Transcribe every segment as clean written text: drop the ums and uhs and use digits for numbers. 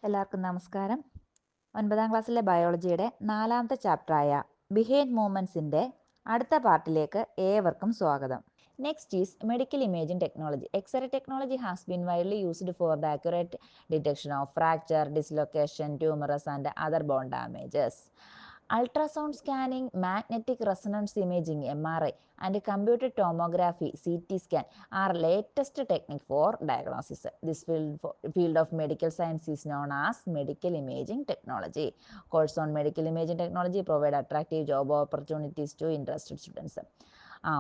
എല്ലാവർക്കും നമസ്കാരം. 9ാം ക്ലാസ്സിലെ ബയോളജിയുടെ 4ാമത്തെ ചാപ്റ്ററായ ബിഹൈൻഡ് മൂവ്മെൻറ്റ്സിൻ്റെ അടുത്ത പാർട്ടിലേക്ക് ഏവർക്കും സ്വാഗതം. Next is medical imaging technology. X-ray technology has been widely used for the accurate detection of fracture, dislocation, tumours and other bone damages. Ultrasound scanning, magnetic resonance imaging (MRI) and computed tomography (CT scan) are latest technique for diagnosis. This field of medical science is known as medical imaging technology. Course on medical imaging technology provide attractive job opportunities to interested students.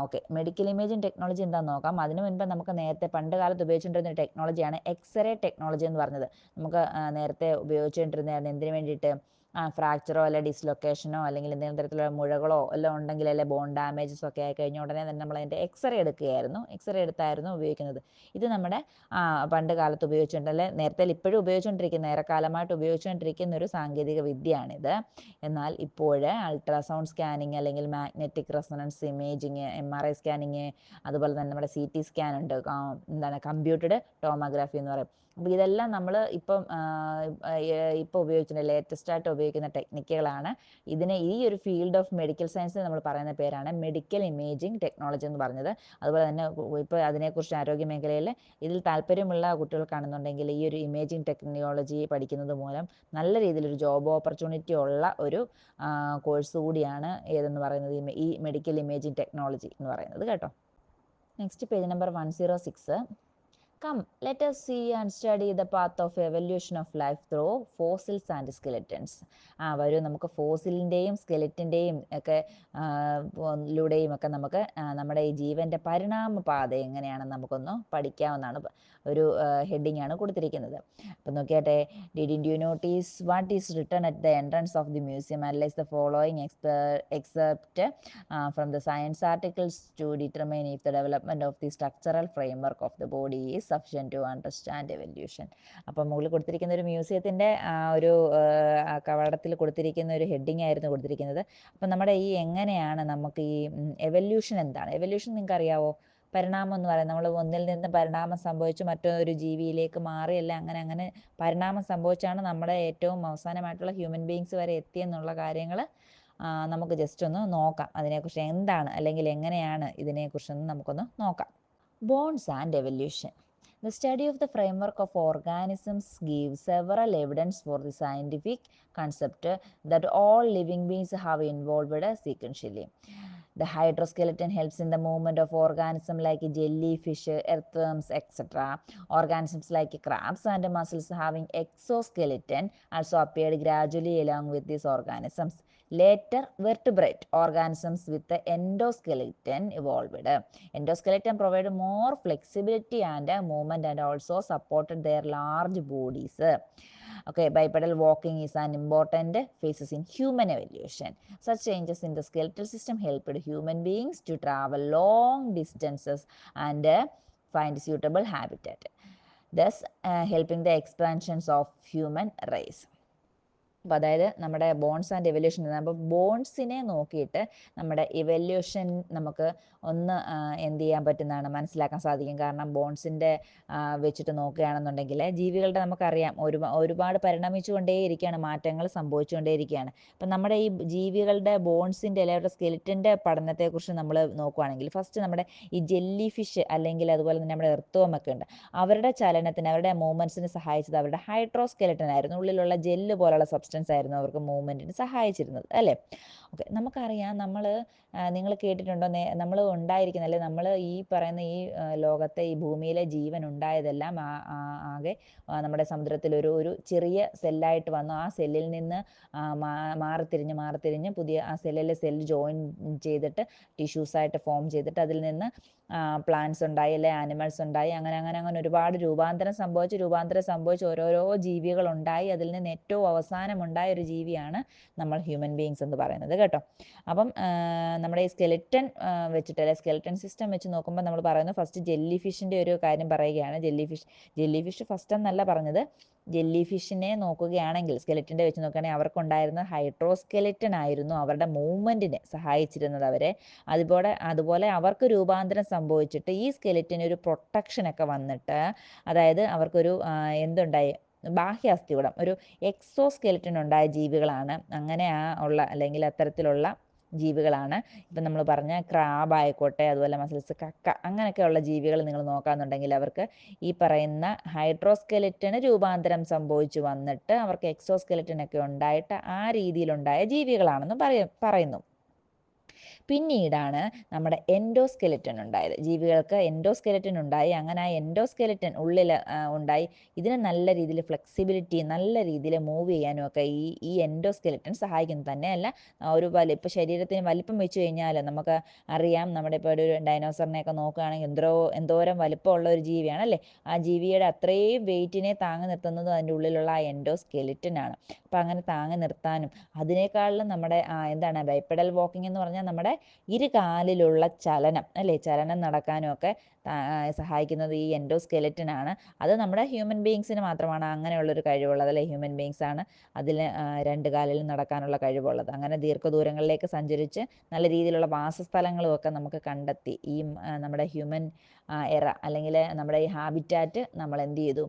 Okay, medical imaging technology എന്താണെന്ന് നോക്കാം. അതിനു മുൻപ് നമുക്ക് നേരത്തെ പണ്ട് കാലത്ത് ഉപയോഗിച്ചുകൊണ്ടിരുന്ന ടെക്നോളജിയാണ് x-ray technology എന്ന് പറഞ്ഞത്. നമുക്ക് നേരത്തെ ഉപയോഗിച്ചുകൊണ്ടിരുന്നതാണ് എന്തിനു വേണ്ടിയിട്ട്? ഫ്രാക്ചറോ അല്ലെ ഡിസ്ലൊക്കേഷനോ അല്ലെങ്കിൽ എന്തെങ്കിലും തരത്തിലുള്ള മുഴകളോ എല്ലാം ഉണ്ടെങ്കിൽ അല്ലെ ബോൺ ഡാമേജസ് ഒക്കെ ആയി കഴിഞ്ഞ ഉടനെ തന്നെ നമ്മൾ അതിൻ്റെ എക്സ്റേ എടുക്കുകയായിരുന്നു. എക്സ്റേ എടുത്തായിരുന്നു ഉപയോഗിക്കുന്നത്. ഇത് നമ്മുടെ പണ്ട് കാലത്ത് ഉപയോഗിച്ചുകൊണ്ട് അല്ലെ നേരത്തെ ഇപ്പോഴും ഉപയോഗിച്ചുകൊണ്ടിരിക്കുന്ന ഏറെക്കാലമായിട്ട് ഉപയോഗിച്ചുകൊണ്ടിരിക്കുന്ന ഒരു സാങ്കേതിക വിദ്യയാണിത്. എന്നാൽ ഇപ്പോൾ അൾട്രാസൗണ്ട് സ്കാനിങ് അല്ലെങ്കിൽ magnetic resonance imaging, MRI scanning, അതുപോലെ തന്നെ നമ്മുടെ CT സ്കാൻ ഉണ്ട്, കമ്പ്യൂട്ടഡ് ടോമോഗ്രാഫി എന്ന് പറയും. അപ്പോൾ ഇതെല്ലാം നമ്മൾ ഇപ്പോൾ ഉപയോഗിക്കുന്ന ലേറ്റസ്റ്റായിട്ട് ഉപയോഗിക്കുന്ന ടെക്നിക്കുകളാണ്. ഈ ഒരു ഫീൽഡ് ഓഫ് മെഡിക്കൽ സയൻസ് നമ്മൾ പറയുന്ന പേരാണ് മെഡിക്കൽ ഇമേജിംഗ് ടെക്നോളജി എന്ന് പറഞ്ഞത്. അതുപോലെ തന്നെ ഇപ്പോൾ അതിനെക്കുറിച്ച് ആരോഗ്യ മേഖലയിൽ ഇതിൽ താല്പര്യമുള്ള കുട്ടികൾക്കാണെന്നുണ്ടെങ്കിൽ ഈ ഒരു ഇമേജിംഗ് ടെക്നോളജി പഠിക്കുന്നത് മൂലം നല്ല രീതിയിലൊരു ജോബ് ഓപ്പർച്യൂണിറ്റി ഉള്ള ഒരു കോഴ്സ് കൂടിയാണ് ഏതെന്ന് പറയുന്നത് ഈ മെഡിക്കൽ ഇമേജിംഗ് ടെക്നോളജി എന്ന് പറയുന്നത് കേട്ടോ. Next page number 106. Come, let us see and study the path of evolution of life through fossils and skeletons. വരൂ, നമുക്ക് ഫോസിലിൻ്റെയും സ്കെലറ്റിൻ്റെയും ഒക്കെ ലൂടെയും ഒക്കെ നമുക്ക് നമ്മുടെ ഈ ജീവൻ്റെ പരിണാമപാത എങ്ങനെയാണെന്ന് നമുക്കൊന്ന് പഠിക്കാവുന്നതാണ്. ഒരു ഹെഡിങ് ആണ് കൊടുത്തിരിക്കുന്നത്. അപ്പം നോക്കിയാട്ടെ. Didn't you notice what is written at the entrance of the museum? Analyze the following excerpt from the science articles to determine if the development of the structural framework of the body is sufficient to understand evolution. അപ്പം മുകളിൽ കൊടുത്തിരിക്കുന്ന ഒരു മ്യൂസിയത്തിൻ്റെ ഒരു കവാടത്തിൽ കൊടുത്തിരിക്കുന്ന ഒരു heading ആയിരുന്നു കൊടുത്തിരിക്കുന്നത്. അപ്പം നമ്മുടെ ഈ എങ്ങനെയാണ് നമുക്ക് ഈ എവല്യൂഷൻ എന്താണ്? എവല്യൂഷൻ നിങ്ങൾക്ക് അറിയാവോ? പരിണാമം എന്ന് പറയുന്നത് നമ്മൾ ഒന്നിൽ നിന്ന് പരിണാമം സംഭവിച്ച് മറ്റൊരു ജീവിയിലേക്ക് മാറിയല്ല, അങ്ങനെ പരിണാമം സംഭവിച്ചാണ് നമ്മുടെ ഏറ്റവും അവസാനമായിട്ടുള്ള ഹ്യൂമൻ ബീയിങ്സ് വരെ എത്തിയെന്നുള്ള കാര്യങ്ങൾ നമുക്ക് ജസ്റ്റ് ഒന്ന് നോക്കാം. അതിനെക്കുറിച്ച് എന്താണ് അല്ലെങ്കിൽ എങ്ങനെയാണ് ഇതിനെക്കുറിച്ചൊന്ന് നമുക്കൊന്ന് നോക്കാം. Bones and evolution. The study of the framework of organisms gives several evidence for the scientific concept that all living beings have evolved sequentially. The hydroskeleton helps in the movement of organisms like jellyfish, earthworms, etc. Organisms like crabs and mussels having exoskeleton also appeared gradually along with these organisms. Later, vertebrate organisms with the endoskeleton evolved. Endoskeleton provided more flexibility and movement and also supported their large bodies. Okay, bipedal walking is an important phase in human evolution. Such changes in the skeletal system helped human beings to travel long distances and find suitable habitat, thus helping the expansions of human race. അപ്പോൾ അതായത് നമ്മുടെ bones and evolution. അപ്പോൾ ബോൺസിനെ നോക്കിയിട്ട് നമ്മുടെ evolution നമുക്ക് ഒന്ന് എന്ത് ചെയ്യാൻ പറ്റുന്നതാണ്, മനസ്സിലാക്കാൻ സാധിക്കും. കാരണം ബോൺസിൻ്റെ വെച്ചിട്ട് നോക്കുകയാണെന്നുണ്ടെങ്കിൽ ജീവികളുടെ നമുക്കറിയാം ഒരുപാട് പരിണമിച്ചുകൊണ്ടേയിരിക്കുകയാണ്, മാറ്റങ്ങൾ സംഭവിച്ചുകൊണ്ടേയിരിക്കുകയാണ്. അപ്പം നമ്മുടെ ഈ ജീവികളുടെ ബോൺസിൻ്റെ അല്ലെങ്കിൽ സ്കെലിറ്റൻ്റെ പഠനത്തെക്കുറിച്ച് നമ്മൾ നോക്കുകയാണെങ്കിൽ ഫസ്റ്റ് നമ്മുടെ ഈ ജെല്ലി ഫിഷ് അല്ലെങ്കിൽ അതുപോലെ തന്നെ നമ്മുടെ എർത്തോം ഒക്കെ ഉണ്ട്, അവരുടെ ചലനത്തിന് അവരുടെ മൂവ്മെൻറ്റ്സിന് സഹായിച്ചത് അവരുടെ ഹൈഡ്രോസ്കെലറ്റൻ ആയിരുന്നു. ഉള്ളിലുള്ള ജെല്ല് പോലുള്ള സബ്സ്റ്റൻസ് ആയിരുന്നു അവർക്ക് മൂവ്മെൻറ്റിന് സഹായിച്ചിരുന്നത്, അല്ലേ? ഓക്കെ, നമുക്കറിയാം നിങ്ങൾ കേട്ടിട്ടുണ്ടോ, നമ്മൾ ഉണ്ടായിരിക്കുന്ന അല്ലെ നമ്മൾ ഈ പറയുന്ന ഈ ലോകത്തെ ഈ ഭൂമിയിലെ ജീവൻ ഉണ്ടായതെല്ലാം ആകെ നമ്മുടെ സമുദ്രത്തിലൊരു ചെറിയ സെല്ലായിട്ട് വന്നു. ആ സെല്ലിൽ നിന്ന് മാറിത്തിരിഞ്ഞ് പുതിയ ആ സെല്ല് ജോയിൻ ചെയ്തിട്ട് ടിഷ്യൂസായിട്ട് ഫോം ചെയ്തിട്ട് അതിൽ നിന്ന് പ്ലാന്റ്സ് ഉണ്ടായി, അല്ലെ ആനിമൽസ് ഉണ്ടായി, അങ്ങനെ ഒരുപാട് രൂപാന്തരം സംഭവിച്ച് ഓരോരോ ജീവികളുണ്ടായി. അതിൽ നിന്ന് ഏറ്റവും അവസാനമുണ്ടായ ഒരു ജീവിയാണ് നമ്മൾ ഹ്യൂമൻ ബീയിങ്സ് എന്ന് പറയുന്നത് കേട്ടോ. അപ്പം നമ്മുടെ ഈ സ്കെലിറ്റൻ വെച്ചിട്ട് അല്ലെ സ്കെലിറ്റൻ സിസ്റ്റം വെച്ച് നോക്കുമ്പോൾ നമ്മൾ പറയുന്നത് ഫസ്റ്റ് ജെല്ലി ഫിഷിൻ്റെ ഒരു കാര്യം പറയുകയാണ്. ജെല്ലി ഫിഷ് ഫസ്റ്റ് എന്നല്ല പറഞ്ഞത്. ജെല്ലി ഫിഷിനെ നോക്കുകയാണെങ്കിൽ സ്കെലിറ്റൻ്റെ വെച്ച് നോക്കുകയാണെങ്കിൽ അവർക്കുണ്ടായിരുന്ന ഹൈഡ്രോസ്കെലിറ്റൻ ആയിരുന്നു അവരുടെ മൂവ്മെൻറ്റിനെ സഹായിച്ചിരുന്നത് അവരെ. അതുപോലെ അവർക്ക് രൂപാന്തരം സംഭവിച്ചിട്ട് ഈ സ്കെലിറ്റന് ഒരു പ്രൊട്ടക്ഷനൊക്കെ വന്നിട്ട്, അതായത് അവർക്കൊരു എന്തുണ്ടായി, ബാഹ്യ അസ്ഥികൂടം, ഒരു എക്സോസ്കെലറ്റൻ ഉണ്ടായ ജീവികളാണ്. അങ്ങനെ അല്ലെങ്കിൽ അത്തരത്തിലുള്ള ജീവികളാണ് ഇപ്പം നമ്മൾ പറഞ്ഞ ക്രാബ് ആയിക്കോട്ടെ, അതുപോലെ മസിൽസ്, കക്ക, അങ്ങനെയൊക്കെയുള്ള ജീവികൾ നിങ്ങൾ നോക്കാന്നുണ്ടെങ്കിൽ അവർക്ക് ഈ പറയുന്ന ഹൈഡ്രോസ്കെലറ്റന് രൂപാന്തരം സംഭവിച്ചു വന്നിട്ട് അവർക്ക് എക്സോസ്കെലറ്റനൊക്കെ ഉണ്ടായിട്ട് ആ രീതിയിലുണ്ടായ ജീവികളാണെന്ന് പറയുന്നു. പിന്നീടാണ് നമ്മുടെ എൻഡോസ്കെലറ്റൻ ഉണ്ടായത്. ജീവികൾക്ക് എൻഡോസ്കെലറ്റൻ ഉണ്ടായി. അങ്ങനെ ആ എൻഡോസ്കെലറ്റൻ ഉള്ളിൽ ഉണ്ടായി. ഇതിന് നല്ല രീതിയിൽ ഫ്ലെക്സിബിലിറ്റി, നല്ല രീതിയിൽ മൂവ് ചെയ്യാനും ഒക്കെ ഈ എൻഡോസ്കെലറ്റൻ സഹായിക്കുന്നു. തന്നെയല്ല ഒരു ഇപ്പോൾ ശരീരത്തിന് വലിപ്പം വെച്ച് കഴിഞ്ഞാൽ നമുക്ക് അറിയാം, നമ്മുടെ ഇപ്പോൾ ഒരു ഡൈനോസറിനെയൊക്കെ നോക്കുകയാണെങ്കിൽ എന്തോരം വലിപ്പമുള്ള ഒരു ജീവിയാണ് അല്ലേ. ആ ജീവിയുടെ അത്രയും വെയിറ്റിനെ താങ്ങി നിർത്തുന്നത് അതിൻ്റെ ഉള്ളിലുള്ള ആ എൻഡോസ്കെലറ്റൻ ആണ്. അപ്പോൾ അങ്ങനെ താങ്ങി നിർത്താനും അതിനേക്കാളും നമ്മുടെ എന്താണ് ബൈപ്പെഡൽ വാക്കിംഗ് എന്ന് പറഞ്ഞാൽ നമ്മുടെ ഇരുകാലിലുള്ള ചലനം അല്ലേ, ചലനം നടക്കാനും ഒക്കെ സഹായിക്കുന്നത് ഈ എൻഡോസ്കെലറ്റൻ ആണ്. അത് നമ്മുടെ ഹ്യൂമൻ ബീയിങ്സിന് മാത്രമാണ് അങ്ങനെയുള്ളൊരു കഴിവുള്ളത് അല്ലേ. ഹ്യൂമൻ ബീയിങ്സ് ആണ് അതിന് 2 കാലിൽ നടക്കാനുള്ള കഴിവുള്ളത്. അങ്ങനെ ദീർഘദൂരങ്ങളിലേക്ക് സഞ്ചരിച്ച് നല്ല രീതിയിലുള്ള വാസസ്ഥലങ്ങളും ഒക്കെ നമുക്ക് കണ്ടെത്തി. ഈ നമ്മുടെ ഹ്യൂമൻ എറ അല്ലെങ്കിൽ നമ്മുടെ ഈ ഹാബിറ്റാറ്റ് നമ്മൾ എന്ത് ചെയ്തു,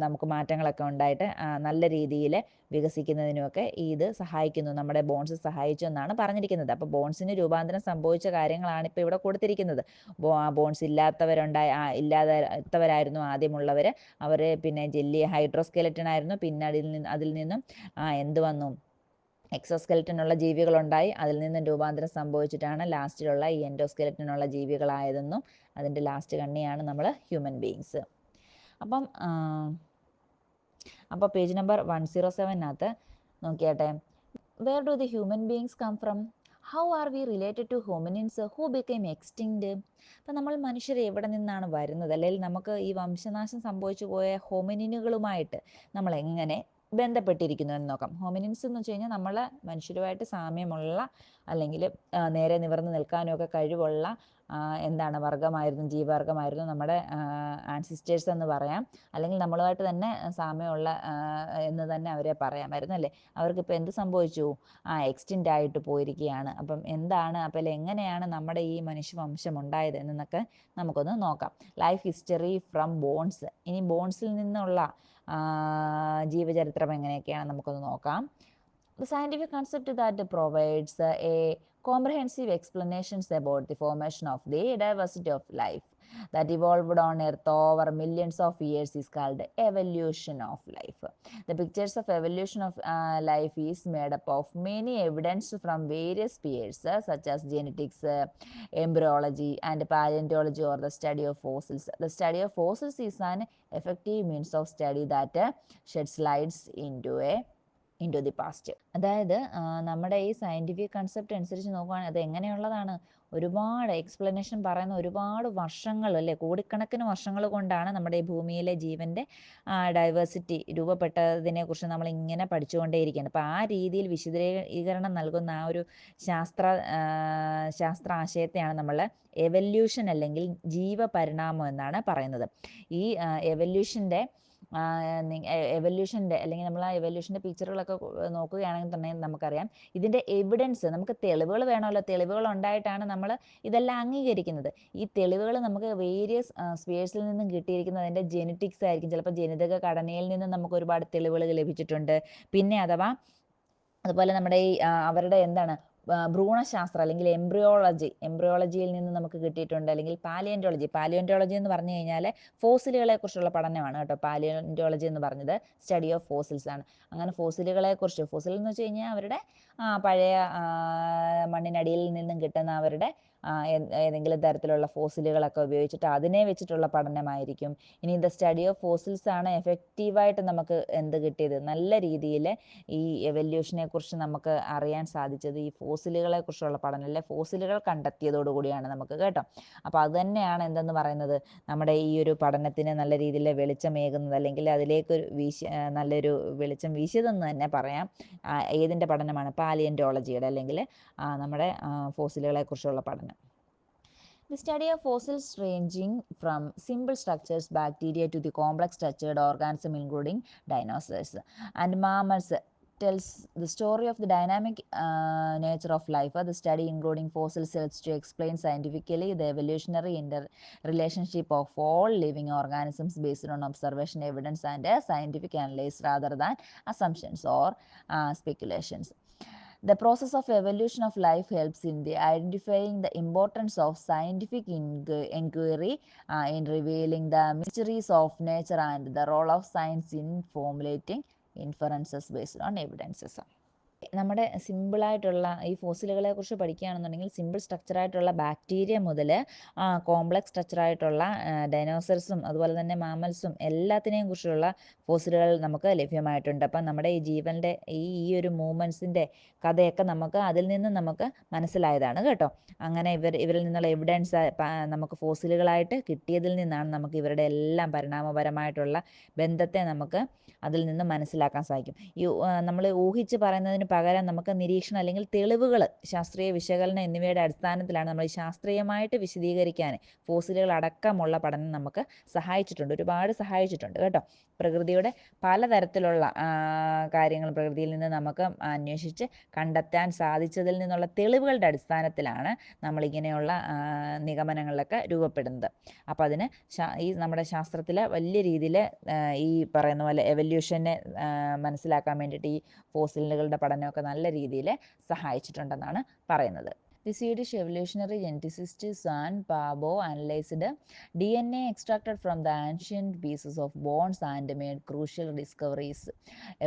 നമുക്ക് മാറ്റങ്ങളൊക്കെ ഉണ്ടായിട്ട് നല്ല രീതിയിൽ വികസിക്കുന്നതിനുമൊക്കെ ഇത് സഹായിക്കുന്നു. നമ്മുടെ ബോൺസ് സഹായിച്ചു എന്നാണ് പറഞ്ഞിരിക്കുന്നത്. അപ്പോൾ ബോൺസിന് രൂപാന്തരം സംഭവിച്ച കാര്യങ്ങളാണ് ഇപ്പോൾ ഇവിടെ കൊടുത്തിരിക്കുന്നത്. ബോൺസ് ഇല്ലാത്തവരായിരുന്നു ആദ്യമുള്ളവർ. അവർ പിന്നെ ജെല്ലി ഹൈഡ്രോസ്കെലറ്റൻ ആയിരുന്നു. പിന്നെ അതിൽ നിന്നും എന്ത് വന്നു, എക്സോസ്കെലറ്റനുള്ള ജീവികളുണ്ടായി. അതിൽ നിന്നും രൂപാന്തരം സംഭവിച്ചിട്ടാണ് ലാസ്റ്റിലുള്ള ഈ എൻഡോസ്കെലറ്റനുള്ള ജീവികളായതെന്നും അതിൻ്റെ ലാസ്റ്റ് കണ്ണിയാണ് നമ്മൾ ഹ്യൂമൻ ബീയിങ്സ്. അപ്പോൾ പേജ് നമ്പർ 107 നോക്കിയാട്ടെ. Where do the human beings come from? How are we related to hominins who became extinct? അപ്പം നമ്മൾ മനുഷ്യർ എവിടെ നിന്നാണ് വരുന്നത്, അല്ലെങ്കിൽ നമുക്ക് ഈ വംശനാശം സംഭവിച്ചു പോയ ഹോമിനിനുകളുമായിട്ട് നമ്മൾ എങ്ങനെ ബന്ധപ്പെട്ടിരിക്കുന്നു എന്ന് നോക്കാം. ഹോമിനിൻസ് എന്ന് വെച്ച് കഴിഞ്ഞാൽ നമ്മൾ മനുഷ്യരുമായിട്ട് സാമ്യമുള്ള അല്ലെങ്കിൽ നേരെ നിവർന്ന് നിൽക്കാനുമൊക്കെ കഴിവുള്ള എന്താണ് ജീവവർഗമായിരുന്നു നമ്മുടെ ആൻസിസ്റ്റേഴ്സ് എന്ന് പറയാം. അല്ലെങ്കിൽ നമ്മളുമായിട്ട് തന്നെ സാമ്യമുള്ള എന്ന് തന്നെ അവരെ പറയാമായിരുന്നു അല്ലേ. അവർക്കിപ്പോൾ എന്ത് സംഭവിച്ചു, എക്സ്റ്റിൻ്റ് ആയിട്ട് പോയിരിക്കുകയാണ്. അപ്പം എങ്ങനെയാണ് നമ്മുടെ ഈ മനുഷ്യവംശം ഉണ്ടായത് എന്നൊക്കെ നമുക്കൊന്ന് നോക്കാം. Life history from bones. ഇനി ബോൺസിൽ നിന്നുള്ള ജീവചരിത്രം എങ്ങനെയൊക്കെയാണ് നമുക്കൊന്ന് നോക്കാം. The scientific concept that provides a comprehensive explanations about the formation of the diversity of life that evolved on Earth over millions of years is called evolution of life. The pictures of evolution of life is made up of many evidence from various spheres such as genetics, embryology and paleontology, or the study of fossils. The study of fossils is an effective means of study that sheds lights into the past. അതായത് നമ്മുടെ ഈ scientific concept അനുസരിച്ച് നോക്കുകയാണെങ്കിൽ അത് എങ്ങനെയുള്ളതാണ്, ഒരുപാട് explanation പറയുന്ന ഒരുപാട് വർഷങ്ങൾ അല്ലേ, കോടിക്കണക്കിന് വർഷങ്ങൾ കൊണ്ടാണ് നമ്മുടെ ഈ ഭൂമിയിലെ ജീവൻ്റെ ഡൈവേഴ്സിറ്റി രൂപപ്പെട്ടതിനെക്കുറിച്ച് നമ്മൾ ഇങ്ങനെ പഠിച്ചുകൊണ്ടേയിരിക്കുകയാണ്. അപ്പോൾ ആ രീതിയിൽ വിശദീകരണം നൽകുന്ന ആ ഒരു ശാസ്ത്ര ആശയത്തെയാണ് നമ്മൾ എവല്യൂഷൻ അല്ലെങ്കിൽ ജീവപരിണാമം എന്നാണ് പറയുന്നത്. ഈ എവല്യൂഷൻ്റെ അല്ലെങ്കിൽ നമ്മൾ ആ എവല്യൂഷൻ്റെ പിക്ചറുകളൊക്കെ നോക്കുകയാണെങ്കിൽ തന്നെ നമുക്കറിയാം ഇതിൻ്റെ എവിഡൻസ്, നമുക്ക് തെളിവുകൾ വേണമല്ലോ. തെളിവുകൾ ഉണ്ടായിട്ടാണ് നമ്മൾ ഇതെല്ലാം അംഗീകരിക്കുന്നത്. ഈ തെളിവുകൾ നമുക്ക് വേരിയസ് സ്പേഴ്സിൽ നിന്നും കിട്ടിയിരിക്കുന്നത് അതിൻ്റെ ജെനറ്റിക്സ് ആയിരിക്കും. ചിലപ്പോൾ ജനിതക ഘടനയിൽ നിന്നും നമുക്ക് ഒരുപാട് തെളിവുകൾ ലഭിച്ചിട്ടുണ്ട്. പിന്നെ അതുപോലെ നമ്മുടെ ഈ അവരുടെ ഭ്രൂണശാസ്ത്രം അല്ലെങ്കിൽ എംബ്രിയോളജിയിൽ നിന്ന് നമുക്ക് കിട്ടിയിട്ടുണ്ട്. അല്ലെങ്കിൽ പാലിയോന്റോളജി എന്ന് പറഞ്ഞു കഴിഞ്ഞാൽ ഫോസിലുകളെ കുറിച്ചുള്ള പഠനമാണ് കേട്ടോ. പാലിയോന്റോളജി എന്ന് പറഞ്ഞത് സ്റ്റഡി ഓഫ് ഫോസിൽസ് ആണ്. അങ്ങനെ ഫോസിൽ എന്ന് വെച്ച് കഴിഞ്ഞാൽ അവരുടെ പഴയ മണ്ണിനടിയിൽ നിന്നും കിട്ടുന്ന അവരുടെ ഏതെങ്കിലും തരത്തിലുള്ള ഫോസിലുകളൊക്കെ ഉപയോഗിച്ചിട്ട് അതിനെ വെച്ചിട്ടുള്ള പഠനമായിരിക്കും. ഇനി ദ സ്റ്റഡി ഓഫ് ഫോസിൽസ് ആണ് എഫക്റ്റീവായിട്ട് നമുക്ക് കിട്ടിയത്, നല്ല രീതിയിൽ ഈ എവല്യൂഷനെ കുറിച്ച് നമുക്ക് അറിയാൻ സാധിച്ചത് ഈ ഫോസിലുകളെ കുറിച്ചുള്ള പഠനം, അല്ലെ ഫോസിലുകൾ കണ്ടെത്തിയതോടുകൂടിയാണ് നമുക്ക് കേട്ടോ. അപ്പോൾ അത് തന്നെയാണ് എന്തെന്ന് പറയുന്നത്, നമ്മുടെ ഈ ഒരു പഠനത്തിന് നല്ല രീതിയിൽ വെളിച്ചമേകുന്നത്, അല്ലെങ്കിൽ അതിലേക്ക് നല്ലൊരു വെളിച്ചം വീശിയതെന്ന് തന്നെ പറയാം. ഏതിൻ്റെ പഠനമാണ്? പാലിയന്റോളജിയുടെ, അല്ലെങ്കിൽ നമ്മുടെ ഫോസിലുകളെ കുറിച്ചുള്ള പഠനം. The study of fossils ranging from simple structures, bacteria, to the complex structured organisms including dinosaurs and mammals tells the story of the dynamic nature of life. The study including fossil cells to explain scientifically the evolutionary interrelationship of all living organisms based on observation, evidence, and scientific analysis rather than assumptions or speculations. The process of evolution of life helps in the identifying the importance of scientific inquiry in revealing the mysteries of nature and the role of science in formulating inferences based on evidences. നമ്മുടെ സിമ്പിളായിട്ടുള്ള ഈ ഫോസിലുകളെ കുറിച്ച് പഠിക്കുകയാണെന്നുണ്ടെങ്കിൽ simple സ്ട്രക്ചറായിട്ടുള്ള bacteria മുതൽ complex സ്ട്രക്ചറായിട്ടുള്ള ഡൈനോസർസും അതുപോലെ തന്നെ മാമൽസും എല്ലാത്തിനെയും കുറിച്ചുള്ള ഫോസിലുകൾ നമുക്ക് ലഭ്യമായിട്ടുണ്ട്. അപ്പം നമ്മുടെ ഈ ജീവൻ്റെ ഈ ഒരു മൂവ്മെൻറ്റ്സിൻ്റെ കഥയൊക്കെ നമുക്ക് അതിൽ നിന്ന് നമുക്ക് മനസ്സിലായതാണ് കേട്ടോ. അങ്ങനെ ഇവരിൽ നിന്നുള്ള എവിഡൻസ് നമുക്ക് ഫോസിലുകളായിട്ട് കിട്ടിയതിൽ നിന്നാണ് നമുക്ക് ഇവരുടെ എല്ലാം പരിണാമപരമായിട്ടുള്ള ബന്ധത്തെ നമുക്ക് അതിൽ നിന്ന് മനസ്സിലാക്കാൻ സാധിക്കും. നമ്മൾ ഊഹിച്ച് പറയുന്നതിന് പകരം നമുക്ക് നിരീക്ഷണം അല്ലെങ്കിൽ തെളിവുകൾ, ശാസ്ത്രീയ വിശകലനം എന്നിവയുടെ അടിസ്ഥാനത്തിലാണ് നമ്മൾ ഈ ശാസ്ത്രീയമായിട്ട് വിശദീകരിക്കാൻ ഫോസിലുകൾ അടക്കമുള്ള പഠനം നമുക്ക് സഹായിച്ചിട്ടുണ്ട്, ഒരുപാട് സഹായിച്ചിട്ടുണ്ട് കേട്ടോ. പ്രകൃതിയുടെ പലതരത്തിലുള്ള കാര്യങ്ങൾ പ്രകൃതിയിൽ നിന്ന് നമുക്ക് അന്വേഷിച്ച് കണ്ടെത്താൻ സാധിച്ചതിൽ നിന്നുള്ള തെളിവുകളുടെ അടിസ്ഥാനത്തിലാണ് നമ്മളിങ്ങനെയുള്ള നിഗമനങ്ങളിലൊക്കെ രൂപപ്പെടുന്നത്. അപ്പോൾ അതിന് ഈ നമ്മുടെ ശാസ്ത്രത്തിൽ വലിയ രീതിയിൽ ഈ പറയുന്ന പോലെ എവല്യൂഷനെ മനസ്സിലാക്കാൻ വേണ്ടിയിട്ട് ഈ ഫോസിലുകളുടെ പഠനമൊക്കെ നല്ല രീതിയിൽ സഹായിച്ചിട്ടുണ്ടെന്നാണ് പറയുന്നത്. The Swedish evolutionary geneticist Svan Paabo analyzed DNA extracted from the ancient pieces of bones and made crucial discoveries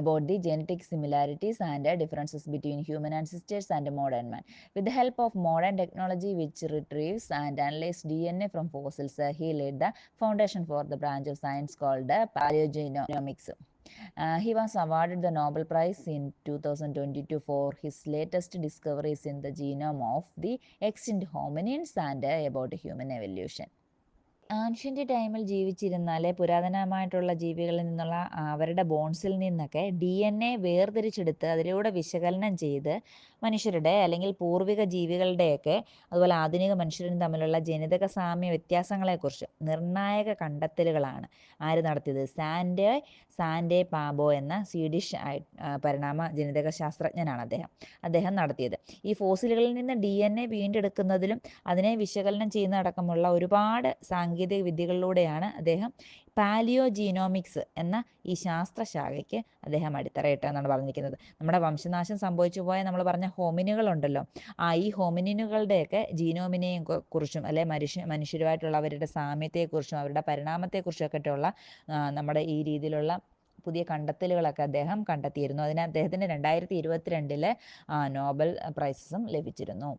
about the genetic similarities and differences between human ancestors and modern man. With the help of modern technology which retrieves and analyzes DNA from fossils, he laid the foundation for the branch of science called paleogenomics. He was awarded the Nobel Prize in 2022 for his latest discoveries in the genome of the extinct hominins and about human evolution. Ancient ടൈമിൽ ജീവിച്ചിരുന്നാൽ പുരാതനമായിട്ടുള്ള ജീവികളിൽ നിന്നുള്ള അവരുടെ ബോൺസിൽ നിന്നൊക്കെ DNA വേർതിരിച്ചെടുത്ത് അതിലൂടെ വിശകലനം ചെയ്ത് മനുഷ്യരുടെ അല്ലെങ്കിൽ പൂർവിക ജീവികളുടെയൊക്കെ അതുപോലെ ആധുനിക മനുഷ്യരും തമ്മിലുള്ള ജനിതക സാമ്യ വ്യത്യാസങ്ങളെക്കുറിച്ച് നിർണായക കണ്ടെത്തലുകളാണ് ആര് നടത്തിയത്? സാൻഡേ പാബോ എന്ന സ്വീഡിഷ് പരിണാമ ജനിതക ശാസ്ത്രജ്ഞനാണ് അദ്ദേഹം നടത്തിയത്. ഈ ഫോസിലുകളിൽ നിന്ന് DNA വീണ്ടെടുക്കുന്നതിലും അതിനെ വിശകലനം ചെയ്യുന്നതടക്കമുള്ള ഒരുപാട് സാങ്കേതിക വിദ്യകളിലൂടെയാണ് അദ്ദേഹം പാലിയോജീനോമിക്സ് എന്ന ഈ ശാസ്ത്രശാഖയ്ക്ക് അദ്ദേഹം അടിത്തറയിട്ടെന്നാണ് പറഞ്ഞിരിക്കുന്നത്. നമ്മുടെ വംശനാശം സംഭവിച്ചു പോയ നമ്മൾ പറഞ്ഞ ഹോമിനുകളുണ്ടല്ലോ, ഈ ഹോമിനുകളുടെയൊക്കെ ജീനോമിനെയും കുറിച്ചും അല്ലെ മനുഷ്യരുമായിട്ടുള്ള അവരുടെ സാമ്യത്തെക്കുറിച്ചും അവരുടെ പരിണാമത്തെക്കുറിച്ചൊക്കെ ഉള്ള നമ്മുടെ ഈ രീതിയിലുള്ള പുതിയ കണ്ടെത്തലുകളൊക്കെ അദ്ദേഹം കണ്ടെത്തിയിരുന്നു. അതിന് അദ്ദേഹത്തിന് 2022 നോബൽ പ്രൈസും ലഭിച്ചിരുന്നു.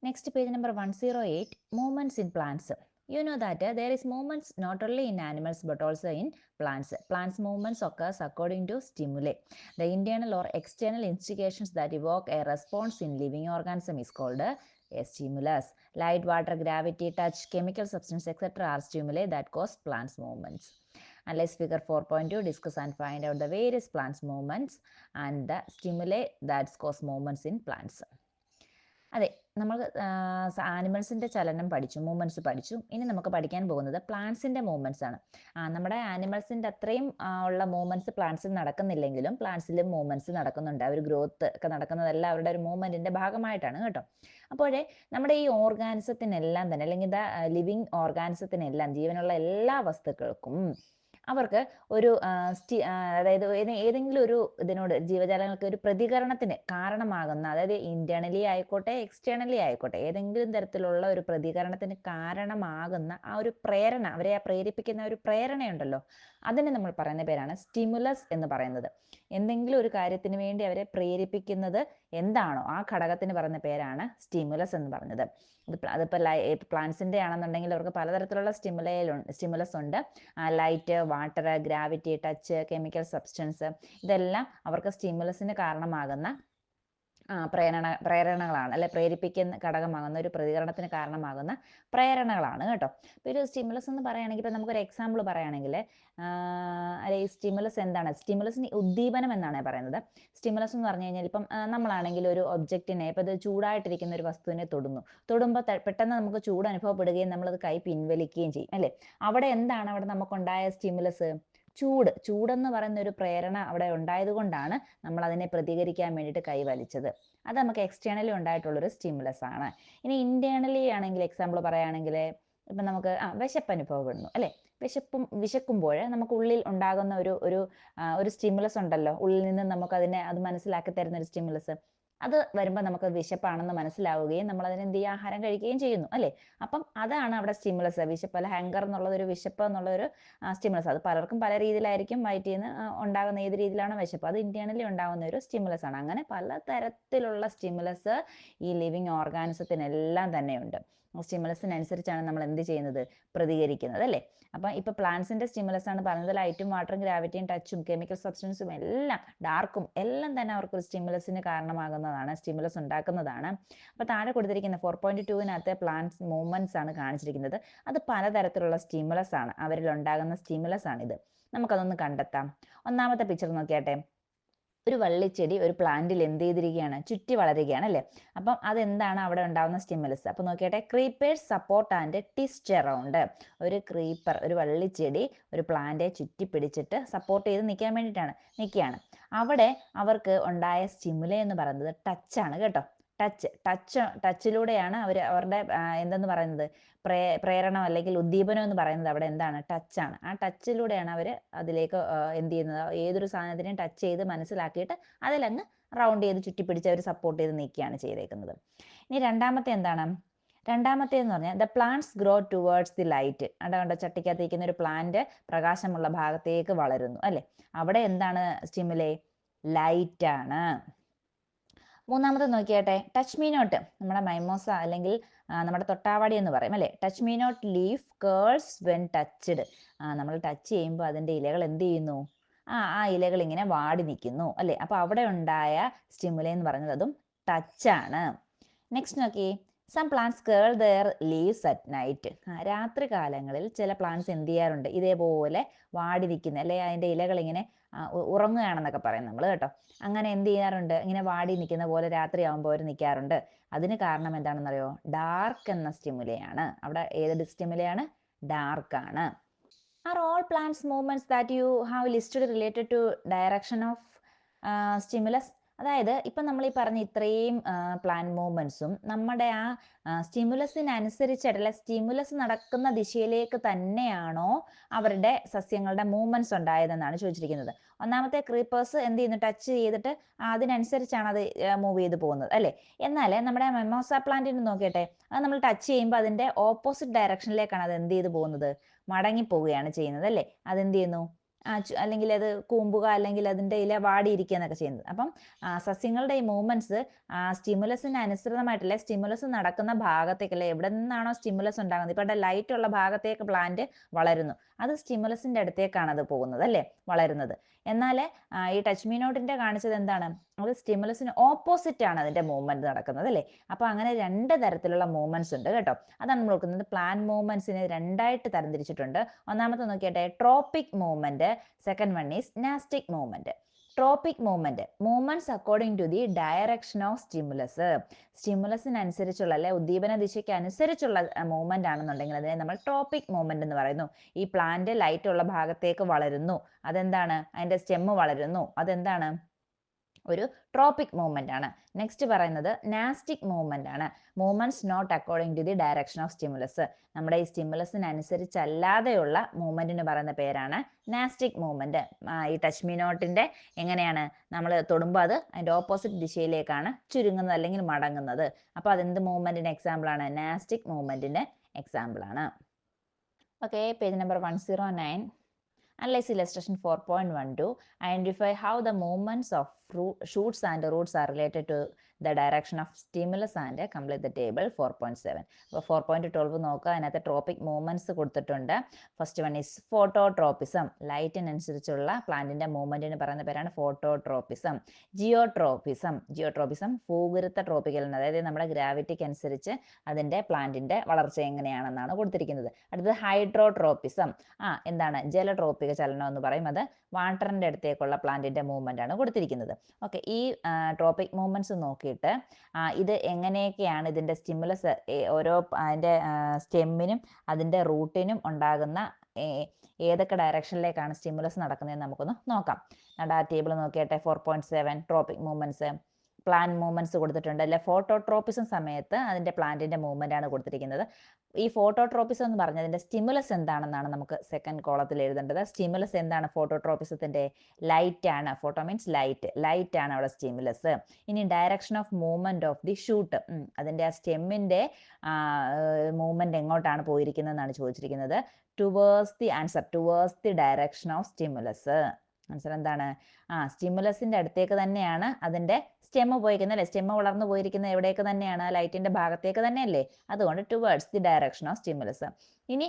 Next page number 108, movements in plants. You know that there is movements not only in animals but also in plants. Plants movements occurs according to stimuli. The internal or external instigations that evoke a response in living organism is called a stimulus. Light, water, gravity, touch, chemical substance, etc. are stimuli that cause plants movements. Analyze figure 4.2, discuss and find out the various plants movements and the stimuli that cause movements in plants. അതെ, നമ്മൾ ആനിമൽസിൻ്റെ ചലനം പഠിച്ചു, movements പഠിച്ചു. ഇനി നമുക്ക് പഠിക്കാൻ പോകുന്നത് പ്ലാന്റ്സിൻ്റെ movements ആണ്. നമ്മുടെ ആനിമൽസിൻ്റെ അത്രയും ഉള്ള മൂവ്മെൻറ്റ്സ് പ്ലാന്റ്സിൽ നടക്കുന്നില്ലെങ്കിലും പ്ലാന്റ്സിലും മൂവ്മെൻറ്റ്സ് നടക്കുന്നുണ്ട്. അവർ ഗ്രോത്ത് ഒക്കെ നടക്കുന്നതെല്ലാം അവരുടെ ഒരു മൂവ്മെൻറ്റിൻ്റെ ഭാഗമായിട്ടാണ് കേട്ടോ. അപ്പോഴേ നമ്മുടെ ഈ ഓർഗാനിസത്തിനെല്ലാം തന്നെ അല്ലെങ്കിൽ ലിവിങ് ഓർഗാനിസത്തിനെല്ലാം ജീവനുള്ള എല്ലാ വസ്തുക്കൾക്കും അവർക്ക് ഒരു അതായത് ഏതെങ്കിലും ഒരു ഇതിനോട് ജീവജാലങ്ങൾക്ക് ഒരു പ്രതികരണത്തിന് കാരണമാകുന്ന, അതായത് ഇന്റേണലി ആയിക്കോട്ടെ എക്സ്റ്റേണലി ആയിക്കോട്ടെ ഏതെങ്കിലും തരത്തിലുള്ള ഒരു പ്രതികരണത്തിന് കാരണമാകുന്ന ആ ഒരു പ്രേരണ, അവരെ പ്രേരിപ്പിക്കുന്ന ഒരു പ്രേരണയുണ്ടല്ലോ, അതിനെ നമ്മൾ പറയുന്ന പേരാണ് സ്റ്റിമുലസ് എന്ന് പറയുന്നത്. എന്തെങ്കിലും ഒരു കാര്യത്തിന് വേണ്ടി അവരെ പ്രേരിപ്പിക്കുന്നത് എന്താണോ ആ ഘടകത്തിന് പറയുന്ന പേരാണ് സ്റ്റിമുലസ് എന്ന് പറഞ്ഞത്. അതിപ്പോൾ പ്ലാന്റ്സിൻ്റെ ആണെന്നുണ്ടെങ്കിൽ അവർക്ക് പലതരത്തിലുള്ള സ്റ്റിമുലസ് ഉണ്ട്. Light, water, gravity, touch, chemical substance, ഇതെല്ലാം അവർക്ക് സ്റ്റിമുലസിന് കാരണമാകുന്ന പ്രേരണകളാണ്, അല്ലെ പ്രേരിപ്പിക്കുന്ന ഘടകമാകുന്ന ഒരു പ്രതികരണത്തിന് കാരണമാകുന്ന പ്രേരണകളാണ് കേട്ടോ. ഇപ്പോൾ ഒരു സ്റ്റിമുലസ് എന്ന് പറയുകയാണെങ്കിൽ ഇപ്പം നമുക്കൊരു എക്സാമ്പിൾ പറയുകയാണെങ്കിൽ അല്ലെ ഈ സ്റ്റിമുലസ് എന്താണ്? സ്റ്റിമുലസിന് ഉദ്ദീപനം എന്നാണ് പറയുന്നത്. സ്റ്റിമുലസ് എന്ന് പറഞ്ഞു കഴിഞ്ഞാൽ ഇപ്പം നമ്മളാണെങ്കിൽ ഒരു ഒബ്ജക്റ്റിനെ, ഇപ്പോൾ ഇത് ചൂടായിട്ടിരിക്കുന്ന ഒരു വസ്തുവിനെ തൊടുമ്പോൾ പെട്ടെന്ന് നമുക്ക് ചൂട് അനുഭവപ്പെടുകയും നമ്മളത് കൈ പിൻവലിക്കുകയും ചെയ്യും അല്ലേ. അവിടെ എന്താണ് അവിടെ നമുക്കുണ്ടായ സ്റ്റിമുലസ്? ചൂടെന്ന് പറയുന്ന ഒരു പ്രേരണ അവിടെ ഉണ്ടായത് കൊണ്ടാണ് നമ്മൾ അതിനെ പ്രതികരിക്കാൻ വേണ്ടിയിട്ട് കൈവലിച്ചത്. അത് നമുക്ക് എക്സ്റ്റേണലി ഉണ്ടായിട്ടുള്ളൊരു സ്റ്റിമുലസ് ആണ്. ഇനി ഇന്റേണലി ആണെങ്കിൽ എക്സാമ്പിൾ പറയുകയാണെങ്കിൽ ഇപ്പം നമുക്ക് വിശപ്പ് അനുഭവപ്പെടുന്നു അല്ലേ? വിശക്കുമ്പോൾ നമുക്ക് ഉള്ളിൽ ഉണ്ടാകുന്ന ഒരു സ്റ്റിമുലസ് ഉണ്ടല്ലോ, ഉള്ളിൽ നിന്ന് നമുക്ക് അത് മനസ്സിലാക്കി തരുന്ന ഒരു സ്റ്റിമുലസ്. അത് വരുമ്പോൾ നമുക്ക് വിശപ്പാണെന്ന് മനസ്സിലാവുകയും നമ്മൾ അതിന് എന്ത് ചെയ്യുക, ആഹാരം കഴിക്കുകയും ചെയ്യുന്നു അല്ലേ? അപ്പം അതാണ് അവിടെ സ്റ്റിമുലസ്. വിശപ്പ് അല്ല, ഹങ്കർ എന്നുള്ളത് ഒരു വിശപ്പ് എന്നുള്ളൊരു സ്റ്റിമുലസ്. അത് പലർക്കും പല രീതിയിലായിരിക്കും വയറ്റിൽ നിന്ന് ഉണ്ടാകുന്ന ഏത് രീതിയിലാണ് വിശപ്പ്. അത് ഇന്റേണലി ഉണ്ടാകുന്ന ഒരു സ്റ്റിമുലസ് ആണ്. അങ്ങനെ പലതരത്തിലുള്ള സ്റ്റിമുലസ് ഈ ലിവിങ് ഓർഗാനിസത്തിനെല്ലാം തന്നെയുണ്ട്. സ്റ്റിമുലസിനനുസരിച്ചാണ് നമ്മൾ എന്ത് ചെയ്യുന്നത്, പ്രതികരിക്കുന്നത് അല്ലേ? അപ്പം ഇപ്പം പ്ലാന്റ്സിന്റെ സ്റ്റിമുലസ് ആണ് പറഞ്ഞത്. ലൈറ്റും വാട്ടറും ഗ്രാവിറ്റിയും ടച്ചും കെമിക്കൽ സബ്സ്റ്റൻസും എല്ലാം ഡാർക്കും എല്ലാം തന്നെ അവർക്കൊരു സ്റ്റിമുലസിന് കാരണമാകുന്നതാണ്, സ്റ്റിമുലസ് ഉണ്ടാക്കുന്നതാണ്. അപ്പോൾ താഴെ കൊടുത്തിരിക്കുന്ന 4.2-നകത്തെ പ്ലാന്റ്സ് മൂവ്മെന്റ്സ് ആണ് കാണിച്ചിരിക്കുന്നത്. അത് പലതരത്തിലുള്ള സ്റ്റിമുലസ് ആണ്, അവരിൽ ഉണ്ടാകുന്ന സ്റ്റിമുലസ് ആണിത്. നമുക്കതൊന്ന് കണ്ടെത്താം. ഒന്നാമത്തെ പിക്ചർ നോക്കിയാട്ടെ. ഒരു വള്ളിച്ചെടി ഒരു പ്ലാന്റിൽ എന്ത് ചെയ്തിരിക്കുകയാണ്, ചുറ്റി വളരുകയാണ് അല്ലേ? അപ്പം അതെന്താണ് അവിടെ ഉണ്ടാകുന്ന സ്റ്റിമുലസ്? അപ്പം നോക്കിയാട്ടെ, creepers support and twist around. ഒരു ക്രീപ്പർ, ഒരു വള്ളിച്ചെടി ഒരു പ്ലാന്റെ ചുറ്റി പിടിച്ചിട്ട് സപ്പോർട്ട് ചെയ്ത് നിൽക്കാൻ വേണ്ടിയിട്ടാണ് നിൽക്കുകയാണ്. അവിടെ അവർക്ക് ഉണ്ടായ സ്റ്റിമുല എന്ന് പറയുന്നത് ടച്ചാണ് കേട്ടോ. ടച്ചിലൂടെയാണ് അവരുടെ എന്തെന്ന് പറയുന്നത്, പ്രേരണം അല്ലെങ്കിൽ ഉദ്ദീപനം എന്ന് പറയുന്നത് അവിടെ എന്താണ്, ടച്ചാണ്. ആ ടച്ചിലൂടെയാണ് അവർ അതിലേക്ക് എന്ത് ചെയ്യുന്നത്, ഏതൊരു സാധനത്തിനെയും ടച്ച് ചെയ്ത് മനസ്സിലാക്കിയിട്ട് അതിലങ്ങ് റൗണ്ട് ചെയ്ത് ചുറ്റിപ്പിടിച്ച് അവർ സപ്പോർട്ട് ചെയ്ത് നിൽക്കുകയാണ് ചെയ്തേക്കുന്നത്. ഇനി രണ്ടാമത്തെ എന്താണ്? രണ്ടാമത്തേന്ന് പറഞ്ഞാൽ the plants grow towards the light. കണ്ടോ, ചട്ടിക്കകത്തിരിക്കുന്ന ഒരു പ്ലാന്റ് പ്രകാശമുള്ള ഭാഗത്തേക്ക് വളരുന്നു അല്ലേ? അവിടെ എന്താണ് സ്റ്റിമുലേ? ലൈറ്റ് ആണ്. മൂന്നാമത്തെ നോക്കിയാട്ടെ, ടച്ച് മീ നോട്ട്. നമ്മുടെ മൈമോസ അല്ലെങ്കിൽ നമ്മുടെ തൊട്ടാവാടി എന്ന് പറയും അല്ലേ? Touch me not leaf curls when touched. നമ്മൾ ടച്ച് ചെയ്യുമ്പോൾ അതിൻ്റെ ഇലകൾ എന്ത് ചെയ്യുന്നു, ആ ഇലകൾ ഇങ്ങനെ വാടി നിൽക്കുന്നു അല്ലേ? അപ്പോൾ അവിടെ ഉണ്ടായ സ്റ്റിമുല എന്ന് പറയുന്നത് അതും ടച്ചാണ്. നെക്സ്റ്റ് നോക്കി, some plants curl their leaves at night. രാത്രി കാലങ്ങളിൽ ചില പ്ലാന്റ്സ് എന്ത് ചെയ്യാറുണ്ട്, ഇതേപോലെ വാടി നിൽക്കുന്ന അല്ലെ അതിൻ്റെ ഇലകൾ ഇങ്ങനെ ഉറങ്ങുകയാണെന്നൊക്കെ പറയും നമ്മൾ കേട്ടോ. അങ്ങനെ എന്ത് ചെയ്യാറുണ്ട്, ഇങ്ങനെ വാടി നിൽക്കുന്ന പോലെ രാത്രി ആകുമ്പോൾ അവർ നിൽക്കാറുണ്ട്. അതിന് കാരണം എന്താണെന്നറിയോ? ഡാർക്ക് എന്ന സ്റ്റിമുലയാണ്. അവിടെ ഏത് സ്റ്റിമുലയാണ്? ഡാർക്ക് ആണ്. Are all plants movements that you have listed related to direction of stimulus? അതായത് ഇപ്പം നമ്മൾ ഈ പറഞ്ഞ ഇത്രയും പ്ലാന്റ് മൂവ്മെന്റ്സും നമ്മുടെ ആ സ്റ്റിമുലസിനനുസരിച്ചിട്ടല്ല, സ്റ്റിമുലസ് നടക്കുന്ന ദിശയിലേക്ക് തന്നെയാണോ അവരുടെ സസ്യങ്ങളുടെ മൂവ്മെന്റ്സ് ഉണ്ടായതെന്നാണ് ചോദിച്ചിരിക്കുന്നത്. ഒന്നാമത്തെ ക്രീപ്പേഴ്സ് എന്ത് ചെയ്യുന്നു, ടച്ച് ചെയ്തിട്ട് അതിനനുസരിച്ചാണ് അത് മൂവ് ചെയ്ത് പോകുന്നത് അല്ലേ? എന്നാൽ നമ്മുടെ മെമോസ പ്ലാന്റിന് നോക്കിയട്ടെ, അത് നമ്മൾ ടച്ച് ചെയ്യുമ്പോൾ അതിൻ്റെ ഓപ്പോസിറ്റ് ഡയറക്ഷനിലേക്കാണ് അത് എന്ത് ചെയ്ത് പോകുന്നത്, മടങ്ങിപ്പോവുകയാണ് ചെയ്യുന്നത് അല്ലേ? അതെന്ത് ചെയ്യുന്നു, അല്ലെങ്കിൽ അത് കൂമ്പുക അല്ലെങ്കിൽ അതിൻ്റെ ഇല വാടിയിരിക്കുക എന്നൊക്കെ ചെയ്യുന്നത്. അപ്പം സസ്യങ്ങളുടെ ഈ മൂവ്മെന്റ്സ് സ്റ്റിമുലസിന് അനുസൃതമായിട്ടല്ലേ, സ്റ്റിമുലസ് നടക്കുന്ന ഭാഗത്തേക്കല്ലേ, എവിടെ നിന്നാണോ സ്റ്റിമുലസ് ഉണ്ടാകുന്നത്, ഇപ്പം അവിടെ ലൈറ്റ് ഉള്ള ഭാഗത്തേക്ക് പ്ലാന്റ് വളരുന്നു, അത് സ്റ്റിമുലസിൻ്റെ അടുത്തേക്കാണ് അത് പോകുന്നത് അല്ലേ, വളരുന്നത്. എന്നാൽ ഈ ടച്ച് മീ നോട്ടിൻ്റെ കാണിച്ചത് എന്താണ്, അത് സ്റ്റിമുലസിന് ഓപ്പോസിറ്റ് ആണ് അതിൻ്റെ മൂവ്മെന്റ് നടക്കുന്നത് അല്ലേ? അപ്പോൾ അങ്ങനെ രണ്ട് തരത്തിലുള്ള മൂവ്മെന്റ്സ് ഉണ്ട് കേട്ടോ. അതാണ് നമ്മൾ നോക്കുന്നത്. പ്ലാന്റ് മൂവ്മെന്റ്സിനെ രണ്ടായിട്ട് തരംതിരിച്ചിട്ടുണ്ട്. ഒന്നാമത്തെ നോക്കിയാട്ടെ, tropic movement. Second one is nastic movement. Tropic movements according to the direction of stimulus. സ്റ്റിമുലസിനനുസരിച്ചുള്ള അല്ലെ ഉദ്ദീപന ദിശയ്ക്ക് അനുസരിച്ചുള്ള മൂവ്മെന്റ് ആണെന്നുണ്ടെങ്കിൽ അതിനെ നമ്മൾ ട്രോപ്പിക് മൂവ്മെന്റ് എന്ന് പറയുന്നു. ഈ പ്ലാന്റ് ലൈറ്റ് ഉള്ള ഭാഗത്തേക്ക് വളരുന്നു, അതെന്താണ്, അതിന്റെ സ്റ്റെമ്മ് വളരുന്നു, അതെന്താണ്, ഒരു ട്രോപ്പിക് മൂവ്മെന്റ് ആണ്. നെക്സ്റ്റ് പറയുന്നത് നാസ്റ്റിക് മൂവ്മെന്റ് ആണ്. Movements not according to the direction of stimulus. നമ്മുടെ ഈ സ്റ്റിമുലസിനനുസരിച്ചല്ലാതെയുള്ള മൂവ്മെന്റിന് പറയുന്ന പേരാണ് നാസ്റ്റിക് മൂവ്മെന്റ്. ഈ ടച്ച് മീ നോട്ടിന്റെ എങ്ങനെയാണ്, നമ്മൾ തൊടുമ്പോൾ അത് അതിന്റെ ഓപ്പോസിറ്റ് ദിശയിലേക്കാണ് ചുരുങ്ങുന്നത് അല്ലെങ്കിൽ മടങ്ങുന്നത്. അപ്പോൾ അതെന്ത് മൂവ്മെന്റിന് എക്സാമ്പിൾ ആണ്, നാസ്റ്റിക് മൂവ്മെന്റിന്റെ എക്സാമ്പിൾ ആണ്. Okay, page number 109. Analyze illustration 4.12. Identify how the movements of shoots and roots are related to the direction of stimulus and complete the table 4.7. അപ്പോൾ 4.12 നോക്കുക. അതിനകത്ത് ട്രോപ്പിക് മൂവ്മെന്റ്സ് കൊടുത്തിട്ടുണ്ട്. First one is phototropism. ലൈറ്റിനനുസരിച്ചുള്ള പ്ലാന്റിന്റെ മൂവ്മെന്റിന് പറയുന്ന പേരാണ് ഫോട്ടോട്രോപ്പിസം. ജിയോട്രോപ്പിസം ഭൂഗുരുത്വ ട്രോപ്പിക്കൽ, അതായത് നമ്മുടെ ഗ്രാവിറ്റിക്ക് അനുസരിച്ച് അതിന്റെ പ്ലാന്റിന്റെ വളർച്ച എങ്ങനെയാണെന്നാണ് കൊടുത്തിരിക്കുന്നത്. അടുത്തത് ഹൈഡ്രോട്രോപ്പിസം. എന്താണ്, ജലട്രോപ്പിക ചലനം എന്ന് പറയും. അത് വാട്ടറിന്റെ അടുത്തേക്കുള്ള പ്ലാന്റിന്റെ മൂവ്മെന്റ് ആണ് കൊടുത്തിരിക്കുന്നത്. ഓക്കെ, ഈ ട്രോപ്പിക് മൂവ്മെന്റ്സ് നോക്കിയിട്ട് ഇത് എങ്ങനെയൊക്കെയാണ് ഇതിന്റെ സ്റ്റിമുലസ്, ഓരോ അതിന്റെ സ്റ്റെമ്മിനും അതിന്റെ റൂട്ടിനും ഉണ്ടാകുന്ന ഏതൊക്കെ ഡയറക്ഷനിലേക്കാണ് സ്റ്റിമുലസ് നടക്കുന്നതെന്ന് നമുക്കൊന്ന് നോക്കാം. ആ ടേബിൾ നോക്കിയാട്ടെ. 4.7 ട്രോപ്പിക് മൂവ്മെന്റ്സ്, പ്ലാന്റ് മൂവ്മെന്റ്സ് കൊടുത്തിട്ടുണ്ട് അല്ലെ. ഫോട്ടോട്രോപ്പിസം സമയത്ത് അതിൻ്റെ പ്ലാന്റിൻ്റെ മൂവ്മെൻ്റ് ആണ് കൊടുത്തിരിക്കുന്നത്. ഈ ഫോട്ടോട്രോപ്പിസം എന്ന് പറഞ്ഞതിൻ്റെ സ്റ്റിമുലസ് എന്താണെന്നാണ് നമുക്ക് സെക്കൻഡ് കോളത്തിൽ എഴുതേണ്ടത്. സ്റ്റിമുലസ് എന്താണ് ഫോട്ടോട്രോപ്പിസത്തിൻ്റെ? ലൈറ്റ് ആണ്. ഫോട്ടോ മീൻസ് ലൈറ്റ് ആണ് അവിടെ സ്റ്റിമുലസ്. ഇനി direction of movement of the shoot, അതിൻ്റെ ആ സ്റ്റെമ്മിൻ്റെ മൂവ്മെന്റ് എങ്ങോട്ടാണ് പോയിരിക്കുന്നതെന്നാണ് ചോദിച്ചിരിക്കുന്നത്. Towards the direction of stimulus. Answer എന്താണ്? സ്റ്റിമുലസിന്റെ അടുത്തേക്ക് തന്നെയാണ് അതിന്റെ സ്റ്റെമ്മ് പോയിരിക്കുന്നത് അല്ലേ. സ്റ്റെമ്മ് വളർന്നു പോയിരിക്കുന്നത് എവിടേക്ക് തന്നെയാണ്? ലൈറ്റിന്റെ ഭാഗത്തേക്ക് തന്നെയല്ലേ. അതുകൊണ്ട് towards the direction of stimulus. ഇനി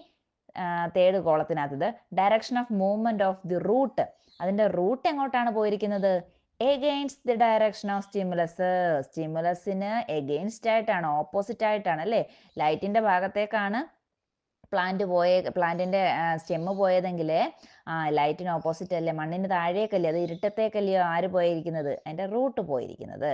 തേർഡ് കോളത്തിനകത്തത് direction of movement of the root. അതിന്റെ റൂട്ട് എങ്ങോട്ടാണ് പോയിരിക്കുന്നത്? Against the direction of stimulus. സ്റ്റിമുലസിന് എഗെയിൻസ്റ്റ് ആയിട്ടാണ്, ഓപ്പോസിറ്റ് ആയിട്ടാണ് അല്ലേ. ലൈറ്റിന്റെ ഭാഗത്തേക്കാണ് പ്ലാന്റിന്റെ സ്റ്റെമ്മ് പോയതെങ്കിൽ ലൈറ്റിന് ഓപ്പോസിറ്റ് അല്ലേ, മണ്ണിന് താഴേക്കല്ലേ, അത് ഇരുട്ടത്തേക്കല്ലയോ ആര് പോയിരിക്കുന്നത്? അതിൻ്റെ റൂട്ട് പോയിരിക്കുന്നത്.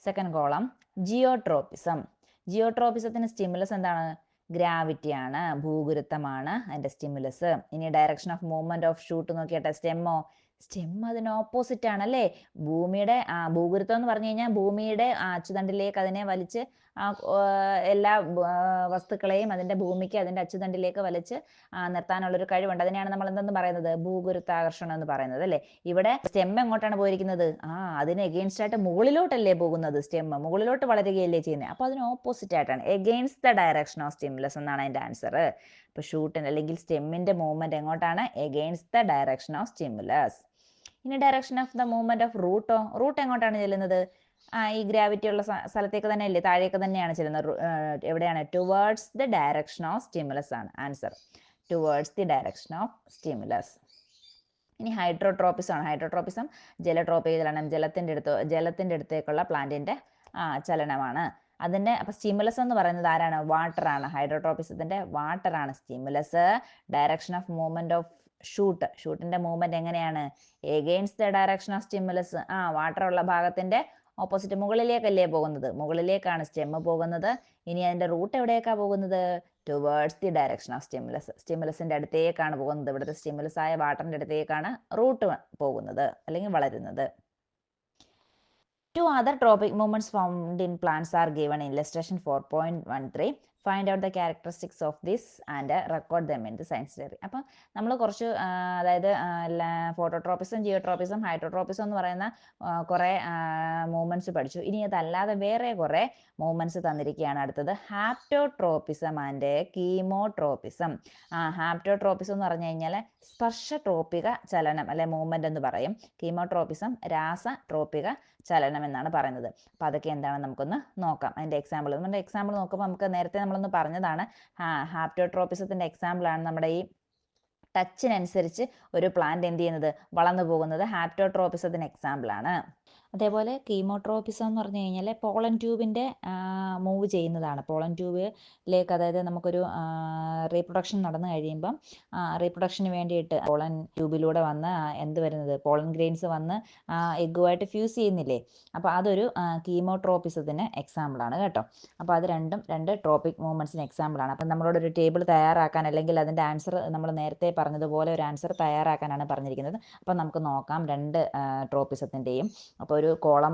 Second column geotropism. ജിയോട്രോപ്പിസത്തിന് സ്റ്റിമുലസ് എന്താണ്? ഗ്രാവിറ്റിയാണ്, ഭൂഗുരുത്വമാണ് അതിൻ്റെ സ്റ്റിമുലസ്. ഇനി direction of movement of shoot നോക്കിയട്ടെ. സ്റ്റെമ്മ് അതിന് ഓപ്പോസിറ്റ് ആണ് അല്ലേ. ഭൂമിയുടെ ഭൂഗുരുത്വം എന്ന് പറഞ്ഞു കഴിഞ്ഞാൽ ഭൂമിയുടെ അച്ചുതണ്ടിലേക്ക് അതിനെ വലിച്ച് എല്ലാ വസ്തുക്കളെയും ഭൂമിക്ക് അതിൻ്റെ അച്ചുതണ്ടിലേക്ക് വലിച്ച് നിർത്താനുള്ളൊരു കഴിവുണ്ട്. അതിനെയാണ് നമ്മൾ എന്തെന്ന് പറയുന്നത്? ഭൂഗുരുത്വാകർഷണം എന്ന് പറയുന്നത് അല്ലേ. ഇവിടെ സ്റ്റെം എങ്ങോട്ടാണ് പോയിരിക്കുന്നത്? അതിന് എഗെയിൻസ്റ്റ് ആയിട്ട് മുകളിലോട്ടല്ലേ പോകുന്നത്. സ്റ്റെമ്മ് മുകളിലോട്ട് വളരുകയല്ലേ ചെയ്യുന്നത്. അപ്പോൾ അതിന് ഓപ്പോസിറ്റ് ആയിട്ടാണ്, against the direction of stimulus എന്നാണ് അതിൻ്റെ ആൻസർ. ഇപ്പോൾ ഷൂട്ടിന് അല്ലെങ്കിൽ സ്റ്റെമ്മിൻ്റെ മൂവ്മെന്റ് എങ്ങോട്ടാണ്? Against the direction of stimulus. ഇനി direction of the movement of root എങ്ങോട്ടാണ് ചെല്ലുന്നത്? ഈ ഗ്രാവിറ്റി ഉള്ള സ്ഥലത്തേക്ക് തന്നെ അല്ലേ, താഴേക്ക് തന്നെയാണ് ചെല്ലുന്നത്. എവിടെയാണ്? Towards the direction of stimulus ആണ് answer. Towards the direction of stimulus. ഇനി ഹൈഡ്രോട്രോപ്പിസം ആണ്. ഹൈഡ്രോട്രോപ്പിസം ജലട്രോപികചലനം, ജലത്തിൻ്റെ അടുത്തേക്കുള്ള പ്ലാന്റിൻ്റെ ചലനമാണ്. അതിൻ്റെ അപ്പോൾ സ്റ്റിമുലസ് എന്ന് പറയുന്നത് ആരാണ്? വാട്ടറാണ്. ഹൈഡ്രോട്രോപ്പിസത്തിൻ്റെ വാട്ടറാണ് stimulus. Direction of movement of ഷൂട്ടിൻ്റെ മൂവ്മെന്റ് എങ്ങനെയാണ്? Against the direction of stimulus. Water ഉള്ള ഭാഗത്തിൻ്റെ ഓപ്പോസിറ്റ്, മുകളിലേക്കല്ലേ പോകുന്നത്. മുകളിലേക്കാണ് സ്റ്റെമ്മ് പോകുന്നത്. ഇനി അതിൻ്റെ റൂട്ട് എവിടേക്കാണ് പോകുന്നത്? Towards the direction of stimulus. സ്റ്റിമുലസിൻ്റെ അടുത്തേക്കാണ് പോകുന്നത്. ഇവിടുത്തെ സ്റ്റിമുലസ് ആയ വാട്ടറിൻ്റെ അടുത്തേക്കാണ് റൂട്ട് പോകുന്നത് അല്ലെങ്കിൽ വളരുന്നത്. 2 other tropic movements found in plants are given in illustration 4.13. Find out the characteristics of this and record them in the science diary. അപ്പം നമ്മൾ കുറച്ച് അതായത് ഫോട്ടോട്രോപ്പിസം, ജിയോട്രോപ്പിസം, ഹൈഡ്രോട്രോപ്പിസം എന്ന് പറയുന്ന കുറേ മൂവ്മെൻറ്റ്സ് പഠിച്ചു. ഇനി അതല്ലാതെ വേറെ കുറേ മൂവ്മെൻറ്റ്സ് തന്നിരിക്കുകയാണ്. അടുത്തത് ഹാപ്റ്റോട്രോപ്പിസം ആൻഡ് കീമോട്രോപ്പിസം. ഹാപ്റ്റോട്രോപ്പിസം എന്ന് പറഞ്ഞു കഴിഞ്ഞാൽ സ്പർശട്രോപിക ചലനം അല്ലെ മൂവ്മെന്റ് എന്ന് പറയും. കീമോട്രോപ്പിസം രാസട്രോപിക ചലനം എന്നാണ് പറയുന്നത്. അപ്പോൾ അതൊക്കെ എന്താണെന്ന് നമുക്കൊന്ന് നോക്കാം. അതിൻ്റെ എക്സാമ്പിൾ നോക്കുമ്പോൾ നമുക്ക് നേരത്തെ നമ്മളൊന്ന് പറഞ്ഞതാണ്. ഹാപ്റ്റോട്രോപ്പിസത്തിൻ്റെ എക്സാമ്പിളാണ് നമ്മുടെ ഈ ടച്ചിനനുസരിച്ച് ഒരു പ്ലാന്റ് എന്ത് ചെയ്യുന്നത്? വളർന്നു പോകുന്നത്. ഹാപ്റ്റോട്രോപ്പിസത്തിന് എക്സാമ്പിളാണ്. അതേപോലെ കീമോട്രോപ്പിസം എന്ന് പറഞ്ഞു കഴിഞ്ഞാൽ പോളൻ ട്യൂബിൻ്റെ മൂവ് ചെയ്യുന്നതാണ്. പോളൻ ട്യൂബിലേക്ക്, അതായത് നമുക്കൊരു റീപ്രൊഡക്ഷൻ നടന്നു കഴിയുമ്പം റീപ്രൊഡക്ഷന് വേണ്ടിയിട്ട് പോളൻ ട്യൂബിലൂടെ വന്ന് എന്ത് വരുന്നത്? പോളൻ ഗ്രെയിൻസ് വന്ന് എഗ്ഗുമായിട്ട് ഫ്യൂസ് ചെയ്യുന്നില്ലേ? അപ്പോൾ അതൊരു കീമോട്രോപ്പിസത്തിന് എക്സാമ്പിളാണ് കേട്ടോ. അപ്പോൾ അത് രണ്ട് ട്രോപ്പിക് മൂവ്മെൻറ്റ്സിന് എക്സാമ്പിളാണ്. അപ്പം നമ്മളോടൊരു ടേബിൾ തയ്യാറാക്കാൻ, അല്ലെങ്കിൽ അതിൻ്റെ ആൻസർ നമ്മൾ നേരത്തെ പറഞ്ഞതുപോലെ ഒരു ആൻസർ തയ്യാറാക്കാനാണ് പറഞ്ഞിരിക്കുന്നത്. അപ്പം നമുക്ക് നോക്കാം രണ്ട് ട്രോപ്പിസത്തിൻ്റെയും. അപ്പോൾ ഒരു കോളം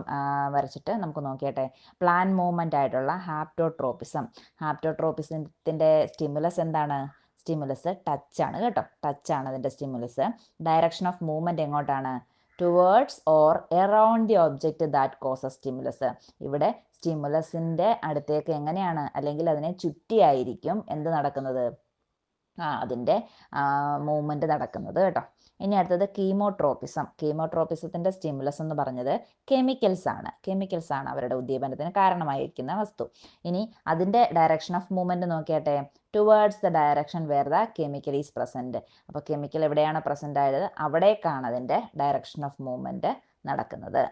വരച്ചിട്ട് നമുക്ക് നോക്കിയാട്ടെ. പ്ലാൻ മൂവ്മെൻ്റ് ആയിട്ടുള്ള ഹാപ്റ്റോട്രോപ്പിസത്തിൻ്റെ സ്റ്റിമുലസ് എന്താണ്? സ്റ്റിമുലസ് ടച്ചാണ് കേട്ടോ. ടച്ചാണ് അതിൻ്റെ സ്റ്റിമുലസ്. ഡയറക്ഷൻ ഓഫ് മൂവ്മെൻറ്റ് എങ്ങോട്ടാണ്? Towards or around the object that causes stimulus. ഇവിടെ സ്റ്റിമുലസിൻ്റെ അടുത്തേക്ക് എങ്ങനെയാണ്, അല്ലെങ്കിൽ അതിനെ ചുറ്റിയായിരിക്കും എന്ത് നടക്കുന്നത്? അതിൻ്റെ മൂവ്മെൻറ്റ് നടക്കുന്നത് കേട്ടോ. ഇനി അടുത്തത് കീമോട്രോപ്പിസത്തിൻ്റെ സ്റ്റിമുലസ് എന്ന് പറഞ്ഞത് കെമിക്കൽസ് ആണ് അവരുടെ ഉദ്ദീപനത്തിന് കാരണമായിരിക്കുന്ന വസ്തു. ഇനി അതിൻ്റെ ഡയറക്ഷൻ ഓഫ് മൂവ്മെൻറ്റ് നോക്കിയാട്ടെ. Towards the direction where the chemical is present. അപ്പോൾ കെമിക്കൽ എവിടെയാണ് പ്രസൻ്റ് ആയത്? അവിടേക്കാണ് അതിൻ്റെ ഡയറക്ഷൻ ഓഫ് മൂവ്മെൻറ്റ് നടക്കുന്നത്.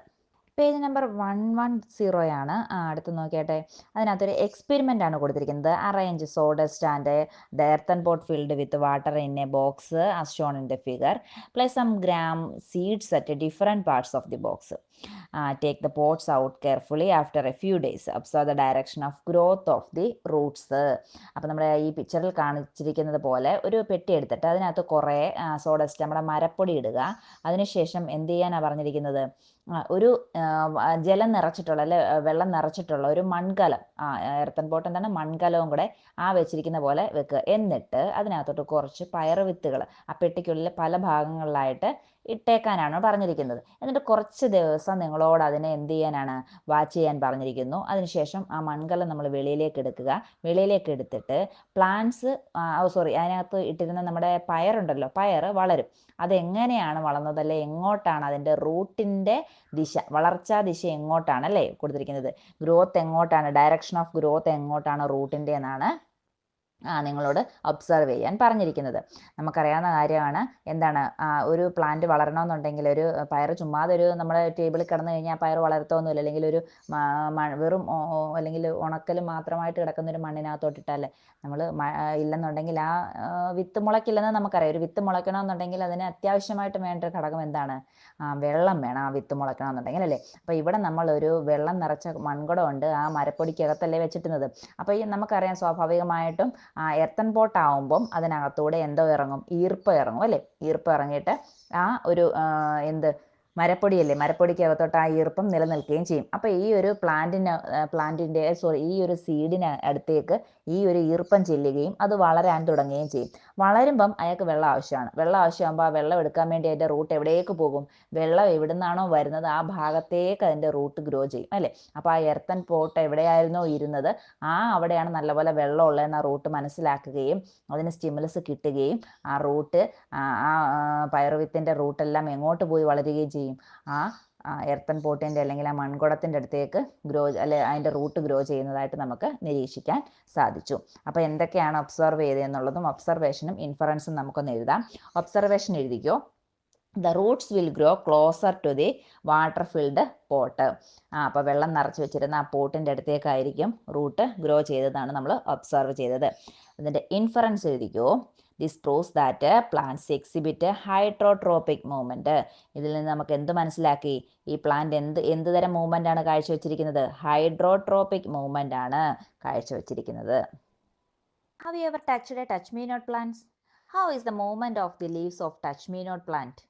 പേജ് നമ്പർ 110 ആണ്. അടുത്ത് നോക്കിയാട്ടെ. അതിനകത്തൊരു എക്സ്പെരിമെൻ്റ് ആണ് കൊടുത്തിരിക്കുന്നത്. Arrange sawdust and the earthen pot filled with water in a box as shown in the figure. Place some gram seeds at different parts of the box. Take the pots out carefully after a few days. Observe the direction of growth of the roots. അപ്പോൾ നമ്മുടെ ഈ പിക്ചറിൽ കാണിച്ചിരിക്കുന്നത് പോലെ ഒരു പെട്ടി എടുത്തിട്ട് അതിനകത്ത് കുറേ സോഡസ്റ്റ് നമ്മുടെ മരപ്പൊടി ഇടുക. അതിനുശേഷം എന്ത് ചെയ്യാനാണ് പറഞ്ഞിരിക്കുന്നത്? ഒരു ജലം നിറച്ചിട്ടുള്ള അല്ലെ വെള്ളം നിറച്ചിട്ടുള്ള ഒരു മൺകലം, എർത്തൻ പോട്ട് എന്താണ് മൺകലവും കൂടെ വെച്ചിരിക്കുന്ന പോലെ വെക്കുക. എന്നിട്ട് അതിനകത്തോട്ട് കുറച്ച് പയറ് വിത്തുകൾ ആ പെട്ടിക്കുള്ളിൽ പല ഭാഗങ്ങളിലായിട്ട് ഇട്ടേക്കാനാണ് പറഞ്ഞിരിക്കുന്നത്. എന്നിട്ട് കുറച്ച് ദിവസം നിങ്ങളോട് അതിനെ എന്ത് ചെയ്യാനാണ്? വാച്ച് ചെയ്യാൻ പറഞ്ഞിരിക്കുന്നു. അതിനുശേഷം ആ മൺകലം നമ്മൾ വെളിയിലേക്ക് എടുക്കുക. വെളിയിലേക്ക് എടുത്തിട്ട് പ്ലാന്റ്സ് അതിനകത്ത് ഇട്ടിരുന്ന നമ്മുടെ പയറുണ്ടല്ലോ, പയർ വളരും. അതെങ്ങനെയാണ് വളർന്നത്, അല്ലെ എങ്ങോട്ടാണ് അതിൻ്റെ റൂട്ടിൻ്റെ ദിശ, വളർച്ചാ ദിശ എങ്ങോട്ടാണ് അല്ലേ കൊടുത്തിരിക്കുന്നത്? ഗ്രോത്ത് എങ്ങോട്ടാണ്, ഡയറക്ഷൻ ഓഫ് ഗ്രോത്ത് എങ്ങോട്ടാണ് റൂട്ടിൻ്റെ എന്നാണ് നിങ്ങളോട് ഒബ്സർവ് ചെയ്യാൻ പറഞ്ഞിരിക്കുന്നത്. നമുക്കറിയാവുന്ന കാര്യമാണ്. എന്താണ്, ഒരു പ്ലാന്റ് വളരണമെന്നുണ്ടെങ്കിൽ ഒരു പയർ ചുമ്മാതെ ഒരു നമ്മുടെ ടേബിളിൽ കിടന്നു കഴിഞ്ഞാൽ പയർ വളരത്തൊന്നുമില്ല. അല്ലെങ്കിൽ ഒരു വെറും അല്ലെങ്കിൽ ഉണക്കൽ മാത്രമായിട്ട് കിടക്കുന്ന ഒരു മണ്ണിനകത്തോട്ടിട്ടല്ലേ നമ്മൾ ഇല്ലെന്നുണ്ടെങ്കിൽ ആ വിത്ത് മുളയ്ക്കില്ലെന്ന് നമുക്കറിയാം. ഒരു വിത്ത് മുളയ്ക്കണമെന്നുണ്ടെങ്കിൽ അതിന് അത്യാവശ്യമായിട്ട് വേണ്ട ഒരു ഘടകം എന്താണ്? വെള്ളം വേണം ആ വിത്ത് മുളയ്ക്കണമെന്നുണ്ടെങ്കിൽ അല്ലേ. അപ്പോൾ ഇവിടെ നമ്മളൊരു വെള്ളം നിറച്ച മൺകുടമുണ്ട് ആ മരപ്പൊടിക്കകത്തല്ലേ വെച്ചിട്ടുന്നത്. അപ്പോൾ ഈ നമുക്കറിയാം സ്വാഭാവികമായിട്ടും എർത്തൻ പോട്ട് ആവുമ്പം അതിനകത്തൂടെ എന്തോ ഇറങ്ങും? ഈർപ്പം ഇറങ്ങും അല്ലേ. ഈർപ്പം ഇറങ്ങിയിട്ട് ആ ഒരു മരപ്പൊടിയല്ലേ, മരപ്പൊടിക്കകത്തോട്ട് ആ ഈർപ്പം നിലനിൽക്കുകയും ചെയ്യും. അപ്പോൾ ഈ ഒരു ഈ ഒരു സീഡിന് അടുത്തേക്ക് ഈ ഒരു ഈർപ്പം ചെല്ലുകയും അത് വളരാൻ തുടങ്ങുകയും ചെയ്യും. വളരുമ്പം അയാൾക്ക് വെള്ളം ആവശ്യമാണ്. വെള്ളം ആവശ്യമാകുമ്പോൾ ആ വെള്ളം എടുക്കാൻ വേണ്ടി അതിൻ്റെ റൂട്ട് എവിടേക്ക് പോകും? വെള്ളം എവിടുന്നാണോ വരുന്നത് ആ ഭാഗത്തേക്ക് അതിൻ്റെ റൂട്ട് ഗ്രോ ചെയ്യും അല്ലേ. അപ്പോൾ ആ എർത്തൻ പോട്ട് എവിടെയായിരുന്നോ ഇരുന്നത് അവിടെയാണ് നല്ലപോലെ വെള്ളം ഉള്ളതെന്ന റൂട്ട് മനസ്സിലാക്കുകയും അതിന് സ്റ്റിമുലസ് കിട്ടുകയും ആ റൂട്ട് പയറുവിത്തിൻ്റെ റൂട്ടെല്ലാം എങ്ങോട്ട് പോയി വളരുകയും ചെയ്യും? എർത്തൻ പോട്ടിൻ്റെ അല്ലെങ്കിൽ ആ മൺകുടത്തിൻ്റെ അടുത്തേക്ക് അതിൻ്റെ റൂട്ട് ഗ്രോ ചെയ്യുന്നതായിട്ട് നമുക്ക് നിരീക്ഷിക്കാൻ സാധിച്ചു. അപ്പോൾ എന്തൊക്കെയാണ് ഒബ്സർവ് ചെയ്തതെന്നുള്ളതും ഒബ്സർവേഷനും ഇൻഫറൻസും നമുക്കൊന്ന് എഴുതാം. ഒബ്സർവേഷൻ എഴുതിക്കോ. The roots will grow closer to the water filled pot. അപ്പോൾ വെള്ളം നിറച്ച് വെച്ചിരുന്ന ആ പോട്ടിൻ്റെ അടുത്തേക്കായിരിക്കും റൂട്ട് ഗ്രോ ചെയ്തതാണ് നമ്മൾ ഒബ്സർവ് ചെയ്തത്. അതിൻ്റെ ഇൻഫറൻസ് എഴുതിക്കോ. This proves that plants exhibit hydrotropic movement. ഇതിൽ നിന്ന് നമുക്ക് എന്ത് മനസ്സിലാക്കി? ഈ പ്ലാന്റ് എന്ത് തരം മൂവ്മെൻ്റ് ആണ് കാഴ്ചവെച്ചിരിക്കുന്നത്? ഹൈഡ്രോട്രോപിക് മൂവ്മെൻ്റ് ആണ് കാഴ്ചവെച്ചിരിക്കുന്നത്. Have you ever touched a touch me not plants? How is the movement of the leaves of touch me not plant?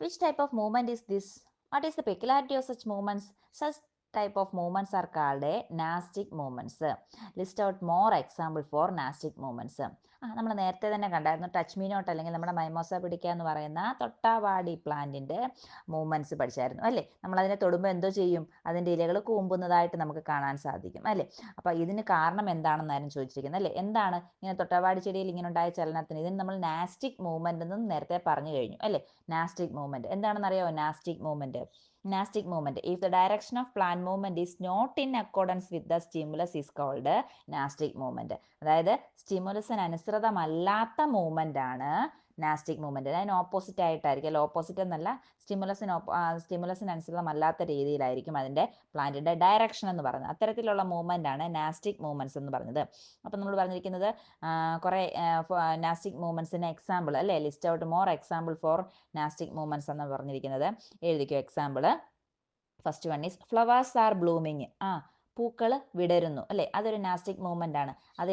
Which type of movement is this? What is the peculiarity of such movements? Such type of movements are called nastic movements. List out more example for nastic movements. നമ്മൾ നേരത്തെ തന്നെ കണ്ടായിരുന്നു touch me not അല്ലെങ്കിൽ നമ്മുടെ mimosa പിടിക്കുക എന്ന് പറയുന്ന തൊട്ടാവാടി പ്ലാന്റിൻ്റെ മൂവ്മെൻറ്റ്സ് പഠിച്ചായിരുന്നു അല്ലേ. നമ്മളതിനെ തൊടുമ്പോൾ എന്തോ ചെയ്യും? അതിൻ്റെ ഇലകൾ കൂമ്പുന്നതായിട്ട് നമുക്ക് കാണാൻ സാധിക്കും അല്ലേ. അപ്പോൾ ഇതിന് കാരണം എന്താണെന്നായിരുന്നു ചോദിച്ചിരിക്കുന്നത് അല്ലേ. എന്താണ് ഇങ്ങനെ തൊട്ടാവാടി ചെടിയിൽ ഇങ്ങനെ ഉണ്ടായ ചലനത്തിന്? ഇതിന് നമ്മൾ നാസ്റ്റിക് മൂവ്മെൻ്റ് എന്നും നേരത്തെ പറഞ്ഞു കഴിഞ്ഞു അല്ലേ. നാസ്റ്റിക് മൂവ്മെൻറ്റ് എന്താണെന്നറിയാമോ? നാസ്റ്റിക് movement if the direction of plant movement is not in accordance with the stimulus is called nastic movement. അതായത് സ്റ്റിമുലസിന് അനുസൃതമല്ലാത്ത മൂവ്മെൻ്റ് ആണ് നാസ്റ്റിക് മൂവ്മെൻറ്റ്. അതിന് ഓപ്പോസിറ്റ് ആയിട്ടായിരിക്കും അല്ല, ഓപ്പോസിറ്റ് എന്നല്ല, സ്റ്റിമുലസിന് അനുസൃതമല്ലാത്ത രീതിയിലായിരിക്കും അതിൻ്റെ പ്ലാന്റിൻ്റെ ഡയറക്ഷൻ എന്ന് പറയുന്നത്. അത്തരത്തിലുള്ള മൂവ്മെൻ്റ് ആണ് നാസ്റ്റിക് മൂവ്മെൻറ്റ്സ് എന്ന് പറഞ്ഞത്. അപ്പം നമ്മൾ പറഞ്ഞിരിക്കുന്നത് കുറേ നാസ്റ്റിക് മൂവ്മെൻറ്റ്സിന് എക്സാമ്പിൾ അല്ലേ. List out more example for nastic movements എന്ന് പറഞ്ഞിരിക്കുന്നത്. എഴുതിക്കോ example. First one is flowers are blooming. പൂക്കൾ വിടരുന്നു അല്ലേ. അതൊരു നാസ്റ്റിക് മൂവ്മെൻ്റ് ആണ്. അത്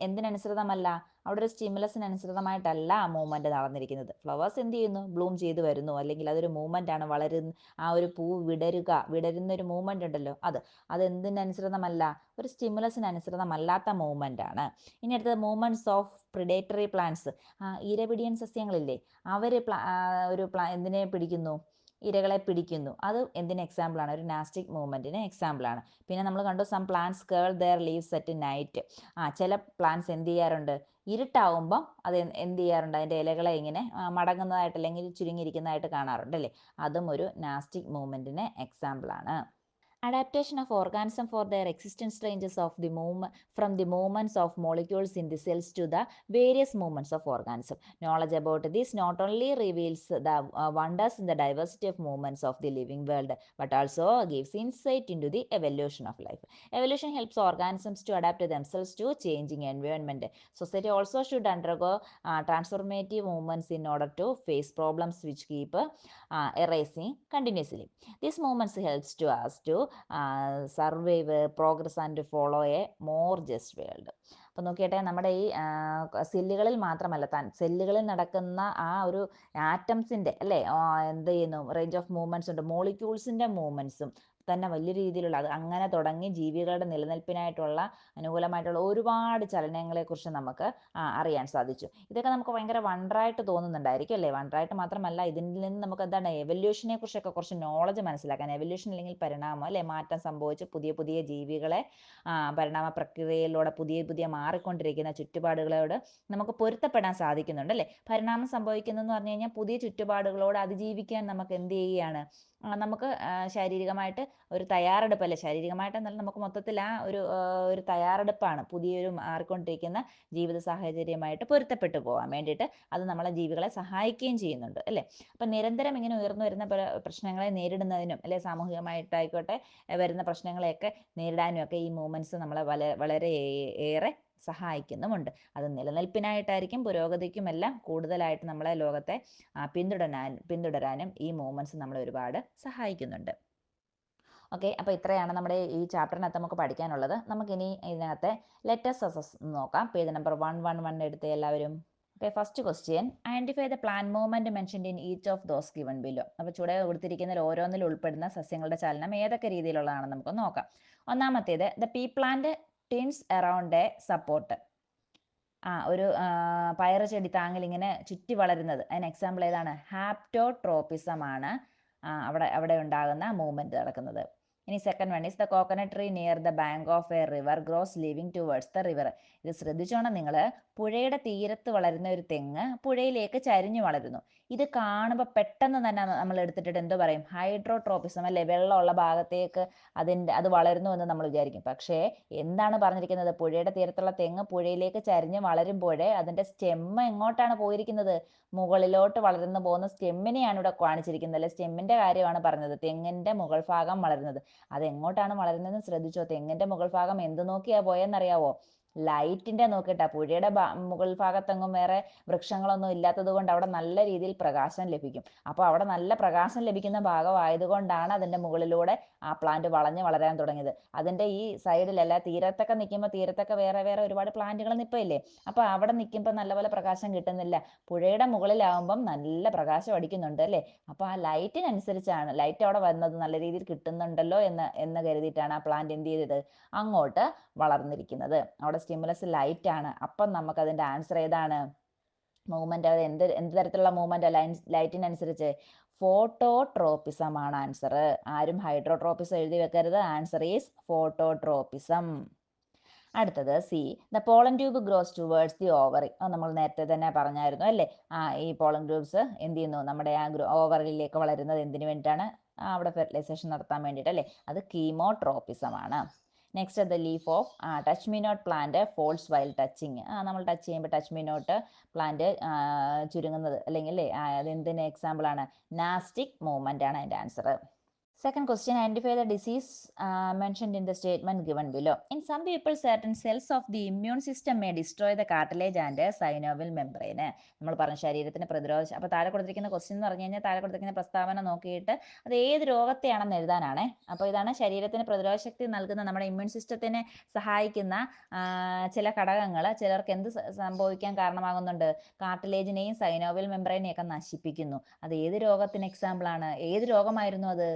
എന്തിനനുസൃതമല്ല? അവിടെ ഒരു സ്റ്റിമുലസിന് അനുസൃതമായിട്ടല്ല ആ മൂവ്മെൻറ്റ് നടന്നിരിക്കുന്നത്. ഫ്ലവേഴ്സ് എന്ത് ചെയ്യുന്നു? ബ്ലൂം ചെയ്ത് വരുന്നു. അല്ലെങ്കിൽ അതൊരു മൂവ്മെൻ്റ് ആണ്. ആ ഒരു പൂ വിടരുന്ന ഒരു മൂവ്മെൻ്റ് ഉണ്ടല്ലോ, അത് എന്തിനനുസൃതമല്ല? ഒരു സ്റ്റിമുലസിന് അനുസൃതമല്ലാത്ത മൂവ്മെൻ്റ് ആണ്. ഇനി അടുത്തത് മൂവ്മെൻറ്റ്സ് ഓഫ് പ്രിഡേറ്ററി പ്ലാന്റ്സ്. ഇരപിടിയൻ സസ്യങ്ങളില്ലേ, അവർ എന്തിനെ പിടിക്കുന്നു? ഇരകളെ പിടിക്കുന്നു. അത് എന്തിന് എക്സാമ്പിളാണ്? ഒരു നാസ്റ്റിക് മൂവ്മെൻറ്റിന് എക്സാമ്പിളാണ്. പിന്നെ നമ്മൾ കണ്ടു some plants curl their leaves at night. ചില പ്ലാന്റ്സ് എന്ത് ചെയ്യാറുണ്ട്? ഇരുട്ടാവുമ്പം അത് എന്ത് ചെയ്യാറുണ്ട്? അതിൻ്റെ ഇലകളെ ഇങ്ങനെ മടങ്ങുന്നതായിട്ട് അല്ലെങ്കിൽ ചുരുങ്ങിയിരിക്കുന്നതായിട്ട് കാണാറുണ്ട് അല്ലേ. അതും ഒരു നാസ്റ്റിക് മൂവ്മെൻറ്റിന് എക്സാമ്പിളാണ്. Adaptation of organism for their existence ranges of the movement from the movements of molecules in the cells to the various movements of organism. Knowledge about this not only reveals the wonders in the diversity of movements of the living world, but also gives insight into the evolution of life. Evolution helps organisms to adapt themselves to changing environment. Society also should undergo transformative movements in order to face problems which keep arising continuously. These movements helps to us to survive progress and follow A more just world. അപ്പോൾ നോക്കിയിട്ട് നമ്മുടെ ഈ സെല്ലുകളിൽ മാത്രമല്ല സെല്ലുകളിൽ നടക്കുന്ന ആ ഒരു ആറ്റംസിൻ്റെ അല്ലേ എന്ത് ചെയ്യുന്നു റേഞ്ച് ഓഫ് മൂവ്മെൻറ്റ്സ് ഉണ്ട്, മോളിക്യൂൾസിൻ്റെ മൂവ്മെൻറ്റ്സും തന്നെ വലിയ രീതിയിലുള്ള അത് അങ്ങനെ തുടങ്ങി ജീവികളുടെ നിലനിൽപ്പിനായിട്ടുള്ള അനുകൂലമായിട്ടുള്ള ഒരുപാട് ചലനങ്ങളെക്കുറിച്ച് നമുക്ക് അറിയാൻ സാധിച്ചു. ഇതൊക്കെ നമുക്ക് ഭയങ്കര വണ്ടറായിട്ട് തോന്നുന്നുണ്ടായിരിക്കും അല്ലേ? വണ്ടറായിട്ട് മാത്രമല്ല, ഇതിൽ നിന്ന് നമുക്ക് എന്താണ് എവല്യൂഷനെ കുറിച്ചൊക്കെ കുറച്ച് നോളജ് മനസ്സിലാക്കാൻ, എവല്യൂഷൻ അല്ലെങ്കിൽ പരിണാമം അല്ലേ, മാറ്റം സംഭവിച്ച് പുതിയ പുതിയ ജീവികളെ പരിണാമ പ്രക്രിയയിലൂടെ പുതിയ പുതിയ മാറിക്കൊണ്ടിരിക്കുന്ന ചുറ്റുപാടുകളോട് നമുക്ക് പൊരുത്തപ്പെടാൻ സാധിക്കുന്നുണ്ട് അല്ലേ? പരിണാമം സംഭവിക്കുന്നതെന്ന് പറഞ്ഞു കഴിഞ്ഞാൽ പുതിയ ചുറ്റുപാടുകളോട് അതിജീവിക്കാൻ നമുക്ക് എന്ത് ചെയ്യുകയാണ്, നമുക്ക് ശാരീരികമായിട്ട് ഒരു തയ്യാറെടുപ്പ് അല്ലേ, ശാരീരികമായിട്ടെന്നല്ല നമുക്ക് മൊത്തത്തിൽ ആ ഒരു തയ്യാറെടുപ്പാണ് പുതിയൊരു മാറിക്കൊണ്ടിരിക്കുന്ന ജീവിത സാഹചര്യമായിട്ട് പൊരുത്തപ്പെട്ടു പോകാൻ വേണ്ടിയിട്ട്. അത് നമ്മളെ ജീവികളെ സഹായിക്കുകയും ചെയ്യുന്നുണ്ട് അല്ലേ? അപ്പം നിരന്തരം ഇങ്ങനെ ഉയർന്നു വരുന്ന പ്രശ്നങ്ങളെ നേരിടുന്നതിനും അല്ലെ സാമൂഹികമായിട്ടായിക്കോട്ടെ വരുന്ന പ്രശ്നങ്ങളെയൊക്കെ നേരിടാനും ഒക്കെ ഈ മൂവ്മെൻറ്റ്സ് നമ്മളെ വളരെ ഏറെ സഹായിക്കുന്നുമുണ്ട്. അത് നിലനിൽപ്പിനായിട്ടായിരിക്കും പുരോഗതിക്കുമെല്ലാം കൂടുതലായിട്ട് നമ്മളെ ലോകത്തെ പിന്തുടരാനും ഈ മൂവ്മെൻറ്റ്സ് നമ്മളെ ഒരുപാട് സഹായിക്കുന്നുണ്ട്. ഓക്കെ, അപ്പോൾ ഇത്രയാണ് നമ്മുടെ ഈ ചാപ്റ്ററിനകത്ത് നമുക്ക് പഠിക്കാനുള്ളത്. നമുക്കിനി ഇതിനകത്തെ ലെറ്റസ് അസസ് നോക്കാം. പേജ് നമ്പർ 111 എടുത്ത് എല്ലാവരും. Okay, first question, identify the plant movement mentioned in each of those given below. അപ്പോൾ ചുവടെ കൊടുത്തിരിക്കുന്നതിൽ ഓരോന്നിൽ ഉൾപ്പെടുന്ന സസ്യങ്ങളുടെ ചലനം ഏതൊക്കെ രീതിയിലുള്ളതാണെന്ന് നമുക്ക് നോക്കാം. ഒന്നാമത്തേത്, the pea plant twines around a support. ഒരു പയറ് ചെടി താങ്ങിൽ ഇങ്ങനെ ചുറ്റി വളരുന്നത്, അതിന് എക്സാമ്പിൾ ഏതാണ്? ഹാപ്റ്റോട്രോപ്പിസം ആണ് അവിടെ ഉണ്ടാകുന്ന മൂവ്മെൻറ്റ് നടക്കുന്നത്. ഇനി second one is the coconut tree near the bank of a river grows leaving towards the river. ഇത് ശ്രദ്ധിച്ചോണം നിങ്ങൾ, പുഴയുടെ തീരത്ത് വളരുന്ന ഒരു തെങ്ങ് പുഴയിലേക്ക് ചരിഞ്ഞു വളരുന്നു. ഇത് കാണുമ്പോൾ പെട്ടെന്ന് തന്നെ നമ്മൾ എടുത്തിട്ട് എന്തോ പറയും? ഹൈഡ്രോട്രോപ്പിസം അല്ലേ, വെള്ളമുള്ള ഭാഗത്തേക്ക് അത് വളരുന്നു എന്ന് നമ്മൾ വിചാരിക്കും. പക്ഷേ എന്താണ് പറഞ്ഞിരിക്കുന്നത്? പുഴയുടെ തീരത്തുള്ള തെങ്ങ് പുഴയിലേക്ക് ചരിഞ്ഞ് വളരുമ്പോഴേ അതിൻ്റെ സ്റ്റെമ്മ് എങ്ങോട്ടാണ് പോയിരിക്കുന്നത്? മുകളിലോട്ട് വളർന്നു പോകുന്ന സ്റ്റെമ്മിനെയാണ് ഇവിടെ കാണിച്ചിരിക്കുന്നത് അല്ലെ, സ്റ്റെമ്മിൻ്റെ കാര്യമാണ് പറഞ്ഞത്. തെങ്ങിൻ്റെ മുകൾ ഭാഗം വളരുന്നത്, അത് എങ്ങോട്ടാണ് വളരുന്നതെന്ന് ശ്രദ്ധിച്ചോ. തെങ്ങിൻ്റെ മുകൾ ഭാഗം എന്ത് നോക്കിയാ പോയെന്നറിയാവോ? ലൈറ്റിൻ്റെ നോക്കിയിട്ടാ. പുഴയുടെ മുകൾ ഭാഗത്തെങ്ങും വേറെ വൃക്ഷങ്ങളൊന്നും ഇല്ലാത്തത് കൊണ്ട് അവിടെ നല്ല രീതിയിൽ പ്രകാശം ലഭിക്കും. അപ്പോൾ അവിടെ നല്ല പ്രകാശം ലഭിക്കുന്ന ഭാഗമായതുകൊണ്ടാണ് അതിൻ്റെ മുകളിലൂടെ ആ പ്ലാന്റ് വളരാൻ തുടങ്ങിയത്. അതിൻ്റെ ഈ സൈഡിലല്ല, തീരത്തൊക്കെ നിൽക്കുമ്പോൾ തീരത്തൊക്കെ വേറെ ഒരുപാട് പ്ലാന്റുകൾ നിൽപ്പില്ലേ, അപ്പോൾ അവിടെ നിൽക്കുമ്പോൾ നല്ലപോലെ പ്രകാശം കിട്ടുന്നില്ല. പുഴയുടെ മുകളിലാവുമ്പം നല്ല പ്രകാശം അടിക്കുന്നുണ്ട് അല്ലേ. അപ്പോൾ ആ ലൈറ്റിനനുസരിച്ചാണ്, ലൈറ്റ് അവിടെ വന്നത് നല്ല രീതിയിൽ കിട്ടുന്നുണ്ടല്ലോ എന്ന് കരുതിയിട്ടാണ് ആ പ്ലാന്റ് എന്ത് ചെയ്തത്? അങ്ങോട്ട് വളർന്നിരിക്കുന്നത്. അവിടെ സ്റ്റിമുലസ് ലൈറ്റ് ആണ്. അപ്പം നമുക്ക് അതിൻ്റെ ആൻസർ ഏതാണ്? മൂവ്മെന്റ് എന്ത് തരത്തിലുള്ള മൂവ്മെന്റ്? ലൈറ്റിനനുസരിച്ച് ഫോട്ടോട്രോപ്പിസം ആണ് ആൻസർ. ആരും ഹൈഡ്രോട്രോപ്പിസം എഴുതി വെക്കരുത്. Answer is phototropism. അടുത്തത് C, the pollen tube gross towards the ovary. നമ്മൾ നേരത്തെ തന്നെ പറഞ്ഞായിരുന്നു അല്ലേ. ഈ പോളൻ ട്യൂബ്സ് എന്ത് ചെയ്യുന്നു? നമ്മുടെ ആ ഓവറിലേക്ക് വളരുന്നത് എന്തിനു വേണ്ടിയിട്ടാണ്? അവിടെ ഫെർട്ടിലൈസേഷൻ നടത്താൻ വേണ്ടിയിട്ട് അല്ലേ. അത് കീമോട്രോപ്പിസം ആണ്. Next, the leaf of touch me not plant folds while touching. നമ്മൾ ടച്ച് ചെയ്യുമ്പോൾ ടച്ച് മീ നോട്ട് പ്ലാന്റ് ചുരുങ്ങുന്നത് അല്ലെങ്കിൽ അല്ലേ, അത് എന്തിന് എക്സാമ്പിൾ ആണ്? നാസ്റ്റിക് മൂവ്മെന്റ് ആണ് അതിൻ്റെ answer. Second question, identify the disease mentioned in the statement given below. In some people, certain cells of the immune system may destroy the cartilage and synovial membrane. നമ്മൾ പറഞ്ഞ ശരീരത്തിന് പ്രതിരോധ, അപ്പോൾ താഴെ കൊടുത്തിരിക്കുന്ന ക്വസ്റ്റ്യൻ എന്ന് പറഞ്ഞു കഴിഞ്ഞാൽ താഴെ കൊടുത്തിരിക്കുന്ന പ്രസ്താവന നോക്കിയിട്ട് അത് ഏത് രോഗത്തെയാണെന്ന് എഴുതാനാണ്. അപ്പോൾ ഇതാണ് ശരീരത്തിന് പ്രതിരോധ ശക്തി നൽകുന്ന, നമ്മുടെ ഇമ്മ്യൂൺ സിസ്റ്റത്തിനെ സഹായിക്കുന്ന ചില ഘടകങ്ങൾ ചിലർക്ക് എന്ത് സംഭവിക്കാൻ കാരണമാകുന്നുണ്ട്? കാർട്ടിലേജിനെയും സൈനോവിയൽ മെംബ്രെയിനെയും ഒക്കെ നശിപ്പിക്കുന്നു. അത് ഏത് രോഗത്തിന് എക്സാമ്പിൾ ആണ്? ഏത് രോഗമായിരുന്നു അത്?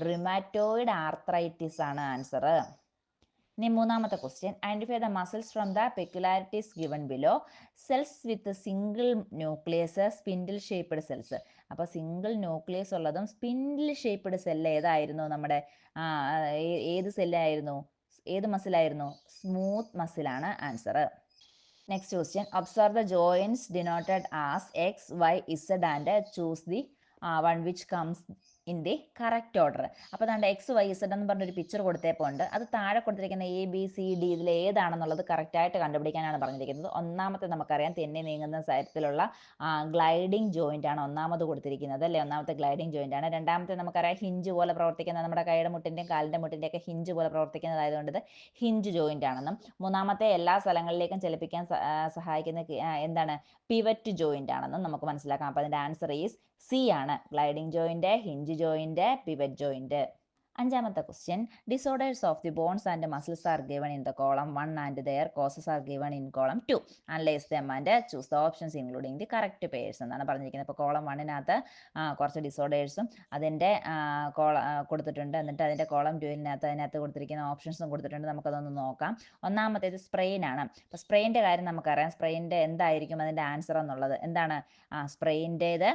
റിമാറ്റോയിഡ് ആർത്രൈറ്റിസ് ആണ് ആൻസർ. ഇനി മൂന്നാമത്തെ question, identify the muscles from the peculiarities given below. Cells with single nucleus, spindle shaped cells. അപ്പോൾ സിംഗിൾ ന്യൂക്ലിയസ് ഉള്ളതും സ്പിൻഡിൽ ഷേപ്പ്ഡ് സെല്ല് ഏതായിരുന്നു? നമ്മുടെ ഏത് സെല്ലായിരുന്നു? ഏത് മസിലായിരുന്നു? സ്മൂത്ത് മസിലാണ് answer. Next question, observe the joints denoted as X, Y, Z and choose the one which comes in the correct order. അപ്പോൾ അതുകൊണ്ട് XYZ എന്ന് പറഞ്ഞൊരു പിക്ചർ കൊടുത്തപ്പോൾ ഉണ്ട്, അത് താഴെ കൊടുത്തിരിക്കുന്ന ABCD ഇതിൽ ഏതാണെന്നുള്ളത് കറക്റ്റായിട്ട് കണ്ടുപിടിക്കാനാണ് പറഞ്ഞിരിക്കുന്നത്. ഒന്നാമത്തെ നമുക്കറിയാം തെന്നി നീങ്ങുന്ന തരത്തിലുള്ള ഗ്ലൈഡിങ് ജോയിൻ്റ് ആണ് ഒന്നാമത് കൊടുത്തിരിക്കുന്നത് അല്ലേ, ഒന്നാമത്തെ ഗ്ലൈഡിങ് ജോയിൻ്റ് ആണ്. രണ്ടാമത്തെ നമുക്കറിയാം ഹിഞ്ച് പോലെ പ്രവർത്തിക്കുന്ന, നമ്മുടെ കൈയുടെ മുട്ടിൻ്റെയും കാലിൻ്റെ മുട്ടിൻ്റെയൊക്കെ ഹിഞ്ച് പോലെ പ്രവർത്തിക്കുന്നതായതുകൊണ്ട് ഇത് ഹിഞ്ച് ജോയിൻ്റ് ആണെന്നും. മൂന്നാമത്തെ എല്ലാ സ്ഥലങ്ങളിലേക്കും ചലിപ്പിക്കാൻ സഹായിക്കുന്ന എന്താണ്, പിവറ്റ് ജോയിൻ്റ് ആണെന്നും നമുക്ക് മനസ്സിലാക്കാം. അപ്പോൾ അതിൻ്റെ ആൻസർ ഈസ് C ആണ്, gliding joint, hinge joint, pivot joint. അഞ്ചാമത്തെ question, disorders of the bones and muscles are given in the column 1 and their causes are given in column 2. Analyse them and choose the options including the correct pairs എന്നാണ് പറഞ്ഞിരിക്കുന്നത്. ഇപ്പോൾ column 1-നകത്ത് കുറച്ച് ഡിസോർഡേഴ്സും അതിൻ്റെ കൊടുത്തിട്ടുണ്ട്. എന്നിട്ട് അതിൻ്റെ column 2-നകത്ത് അതിനകത്ത് കൊടുത്തിരിക്കുന്ന ഓപ്ഷൻസും കൊടുത്തിട്ടുണ്ട്. നമുക്കതൊന്ന് നോക്കാം. ഒന്നാമത്തേത് സ്പ്രെയിൻ ആണ്. അപ്പോൾ സ്പ്രെയിൻ്റെ കാര്യം നമുക്കറിയാം. സ്പ്രെയിൻ്റെ എന്തായിരിക്കും അതിൻ്റെ ആൻസർ എന്നുള്ളത്, എന്താണ് സ്പ്രെയിൻ്റേത്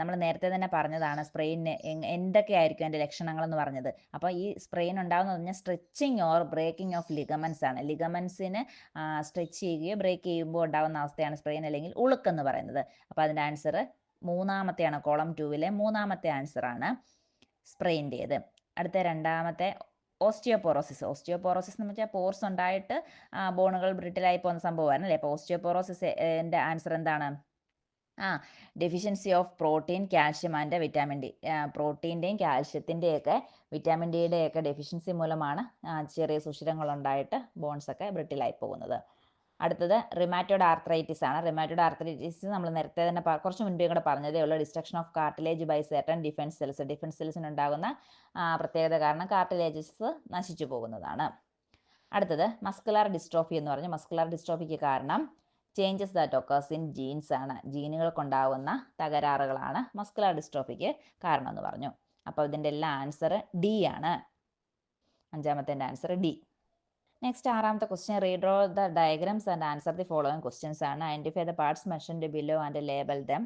നമ്മൾ നേരത്തെ തന്നെ പറഞ്ഞതാണ്. സ്പ്രെയിന് എന്തൊക്കെയായിരിക്കും അതിൻ്റെ ലക്ഷണങ്ങളെന്ന് പറഞ്ഞത്. അപ്പോൾ ഈ സ്പ്രെയിൻ ഉണ്ടാകുന്നത് പറഞ്ഞാൽ stretching or breaking of ligaments ആണ്. ലിഗമെൻസിന് സ്ട്രെച്ച് ചെയ്യുകയോ ബ്രേക്ക് ചെയ്യുമ്പോൾ ഉണ്ടാകുന്ന അവസ്ഥയാണ് സ്പ്രെയിൻ അല്ലെങ്കിൽ ഉളുക്കെന്ന് പറയുന്നത്. അപ്പോൾ അതിൻ്റെ ആൻസർ മൂന്നാമത്തെയാണ്, കോളം 2-ലെ മൂന്നാമത്തെ ആൻസറാണ് സ്പ്രെയിൻ്റേത്. അടുത്ത രണ്ടാമത്തെ ഓസ്റ്റിയോപോറോസിസ്. ഓസ്റ്റിയോപോറോസിസ് എന്ന് വെച്ചാൽ പോർസ് ഉണ്ടായിട്ട് ബോണുകൾ ബ്രിട്ടിലായി പോകുന്ന സംഭവമാണ് അല്ലേ. അപ്പോൾ ഓസ്റ്റിയോപോറോസിൻ്റെ ആൻസർ എന്താണ്, deficiency of protein, calcium and vitamin D. പ്രോട്ടീൻ്റെയും കാൽഷ്യത്തിൻ്റെയൊക്കെ വിറ്റാമിൻ ഡിയുടെയൊക്കെ ഡെഫിഷ്യൻസി മൂലമാണ് ചെറിയ സുഷിരങ്ങളുണ്ടായിട്ട് ബോൺസൊക്കെ ബ്രിട്ടിലായി പോകുന്നത്. അടുത്തത് റിമാറ്റോയ്ഡ് ആർത്രൈറ്റിസ് ആണ്. റിമാറ്റോയ്ഡ് ആർത്രൈറ്റിസ് നമ്മൾ നേരത്തെ തന്നെ കുറച്ച് മുൻപേ കൂടെ പറഞ്ഞതേ ഉള്ളൂ. Destruction of cartilage by certain defence cells. Defence സെൽസിനുണ്ടാകുന്ന പ്രത്യേകത കാരണം കാർട്ടിലേജസ് നശിച്ചു പോകുന്നതാണ്. അടുത്തത് മസ്കുലാർ ഡിസ്ട്രോഫി എന്ന് പറഞ്ഞു. മസ്കുലാർ ഡിസ്ട്രോഫിക്ക് കാരണം changes that occurs in genes ആണ്. ജീനുകൾക്കുണ്ടാകുന്ന തകരാറുകളാണ് മസ്കുലാർ ഡിസ്ട്രോഫിക്ക് കാരണം എന്ന് പറഞ്ഞു. അപ്പോൾ ഇതിൻ്റെ എല്ലാം ആൻസർ D ആണ്. അഞ്ചാമത്തെ ആൻസർ D. നെക്സ്റ്റ് ആറാമത്തെ question, redraw the diagrams and answer the following questions ആണ്. Identify the parts mentioned below and label them.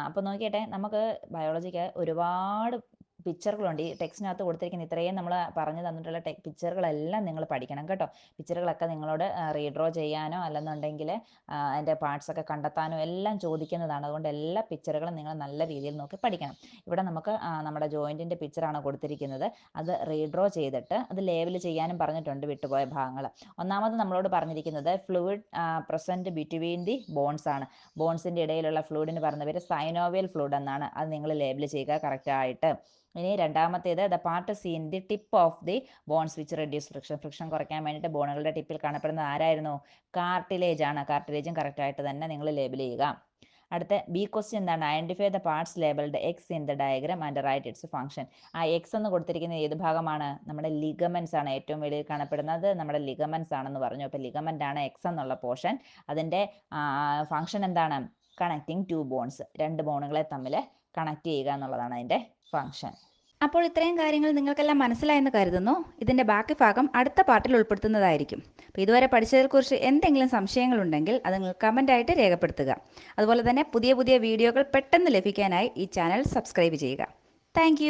അപ്പോൾ നോക്കിയട്ടെ, നമുക്ക് ബയോളജിക്ക് ഒരുപാട് പിക്ചറുകളുണ്ട്. ഈ ടെക്സ്റ്റിനകത്ത് കൊടുത്തിരിക്കുന്ന ഇത്രയും നമ്മൾ പറഞ്ഞു തന്നിട്ടുള്ള പിക്ചറുകളെല്ലാം നിങ്ങൾ പഠിക്കണം കേട്ടോ. പിക്ചറുകളൊക്കെ നിങ്ങളോട് റീഡ്രോ ചെയ്യാനോ അല്ലെന്നുണ്ടെങ്കിൽ അതിൻ്റെ പാർട്സൊക്കെ കണ്ടെത്താനോ എല്ലാം ചോദിക്കുന്നതാണ്. അതുകൊണ്ട് എല്ലാ പിക്ചറുകളും നിങ്ങൾ നല്ല രീതിയിൽ നോക്കി പഠിക്കണം. ഇവിടെ നമുക്ക് നമ്മുടെ ജോയിൻറ്റിൻ്റെ പിക്ചറാണ് കൊടുത്തിരിക്കുന്നത്. അത് റീഡ്രോ ചെയ്തിട്ട് അത് ലേബൽ ചെയ്യാനും പറഞ്ഞിട്ടുണ്ട് വിട്ടുപോയ ഭാഗങ്ങൾ. ഒന്നാമത് നമ്മളോട് പറഞ്ഞിരിക്കുന്നത് fluid present between the bones ആണ്. ബോൺസിൻ്റെ ഇടയിലുള്ള ഫ്ലൂയിഡിന് പറഞ്ഞ പേര് സൈനോവിയൽ ഫ്ലൂയിഡ് എന്നാണ്. അത് നിങ്ങൾ ലേബൽ ചെയ്യുക കറക്റ്റായിട്ട്. ഇനി രണ്ടാമത്തേത്, the part seen the tip of the bones which reduce friction. Friction കുറയ്ക്കാൻ വേണ്ടിയിട്ട് ബോണുകളുടെ ടിപ്പിൽ കാണപ്പെടുന്നത് ആരായിരുന്നു, കാർട്ടിലേജ് ആണ്. കാർട്ടിലേജും കറക്റ്റായിട്ട് തന്നെ നിങ്ങൾ ലേബൽ ചെയ്യുക. അടുത്ത B ക്വസ്റ്റ്യൻ എന്താണ്, identify the parts labelled X in the diagram and write its function. ആ എക്സ് എന്ന് കൊടുത്തിരിക്കുന്ന ഏത് ഭാഗമാണ്, നമ്മുടെ ലിഗമെൻസ് ആണ്. ഏറ്റവും വെളിയിൽ കാണപ്പെടുന്നത് നമ്മുടെ ലിഗമെൻസ് ആണെന്ന് പറഞ്ഞു. അപ്പോൾ ലിഗമെൻ്റ് ആണ് എക്സ് എന്നുള്ള പോർഷൻ. അതിൻ്റെ ഫംഗ്ഷൻ എന്താണ്, കണക്റ്റിംഗ് 2 ബോൺസ്. 2 ബോണുകളെ തമ്മിൽ കണക്ട് ചെയ്യുക എന്നുള്ളതാണ് അതിൻ്റെ ഫംഗ്ഷൻ. അപ്പോൾ ഇത്രയും കാര്യങ്ങൾ നിങ്ങൾക്കെല്ലാം മനസ്സിലായെന്ന് കരുതുന്നു. ഇതിൻ്റെ ബാക്കി ഭാഗം അടുത്ത പാർട്ടിൽ ഉൾപ്പെടുത്തുന്നതായിരിക്കും. അപ്പോൾ ഇതുവരെ പഠിച്ചതിനെക്കുറിച്ച് എന്തെങ്കിലും സംശയങ്ങളുണ്ടെങ്കിൽ അത് നിങ്ങൾ കമൻ്റായിട്ട് രേഖപ്പെടുത്തുക. അതുപോലെ തന്നെ പുതിയ പുതിയ വീഡിയോകൾ പെട്ടെന്ന് ലഭിക്കാനായി ഈ ചാനൽ സബ്സ്ക്രൈബ് ചെയ്യുക. താങ്ക്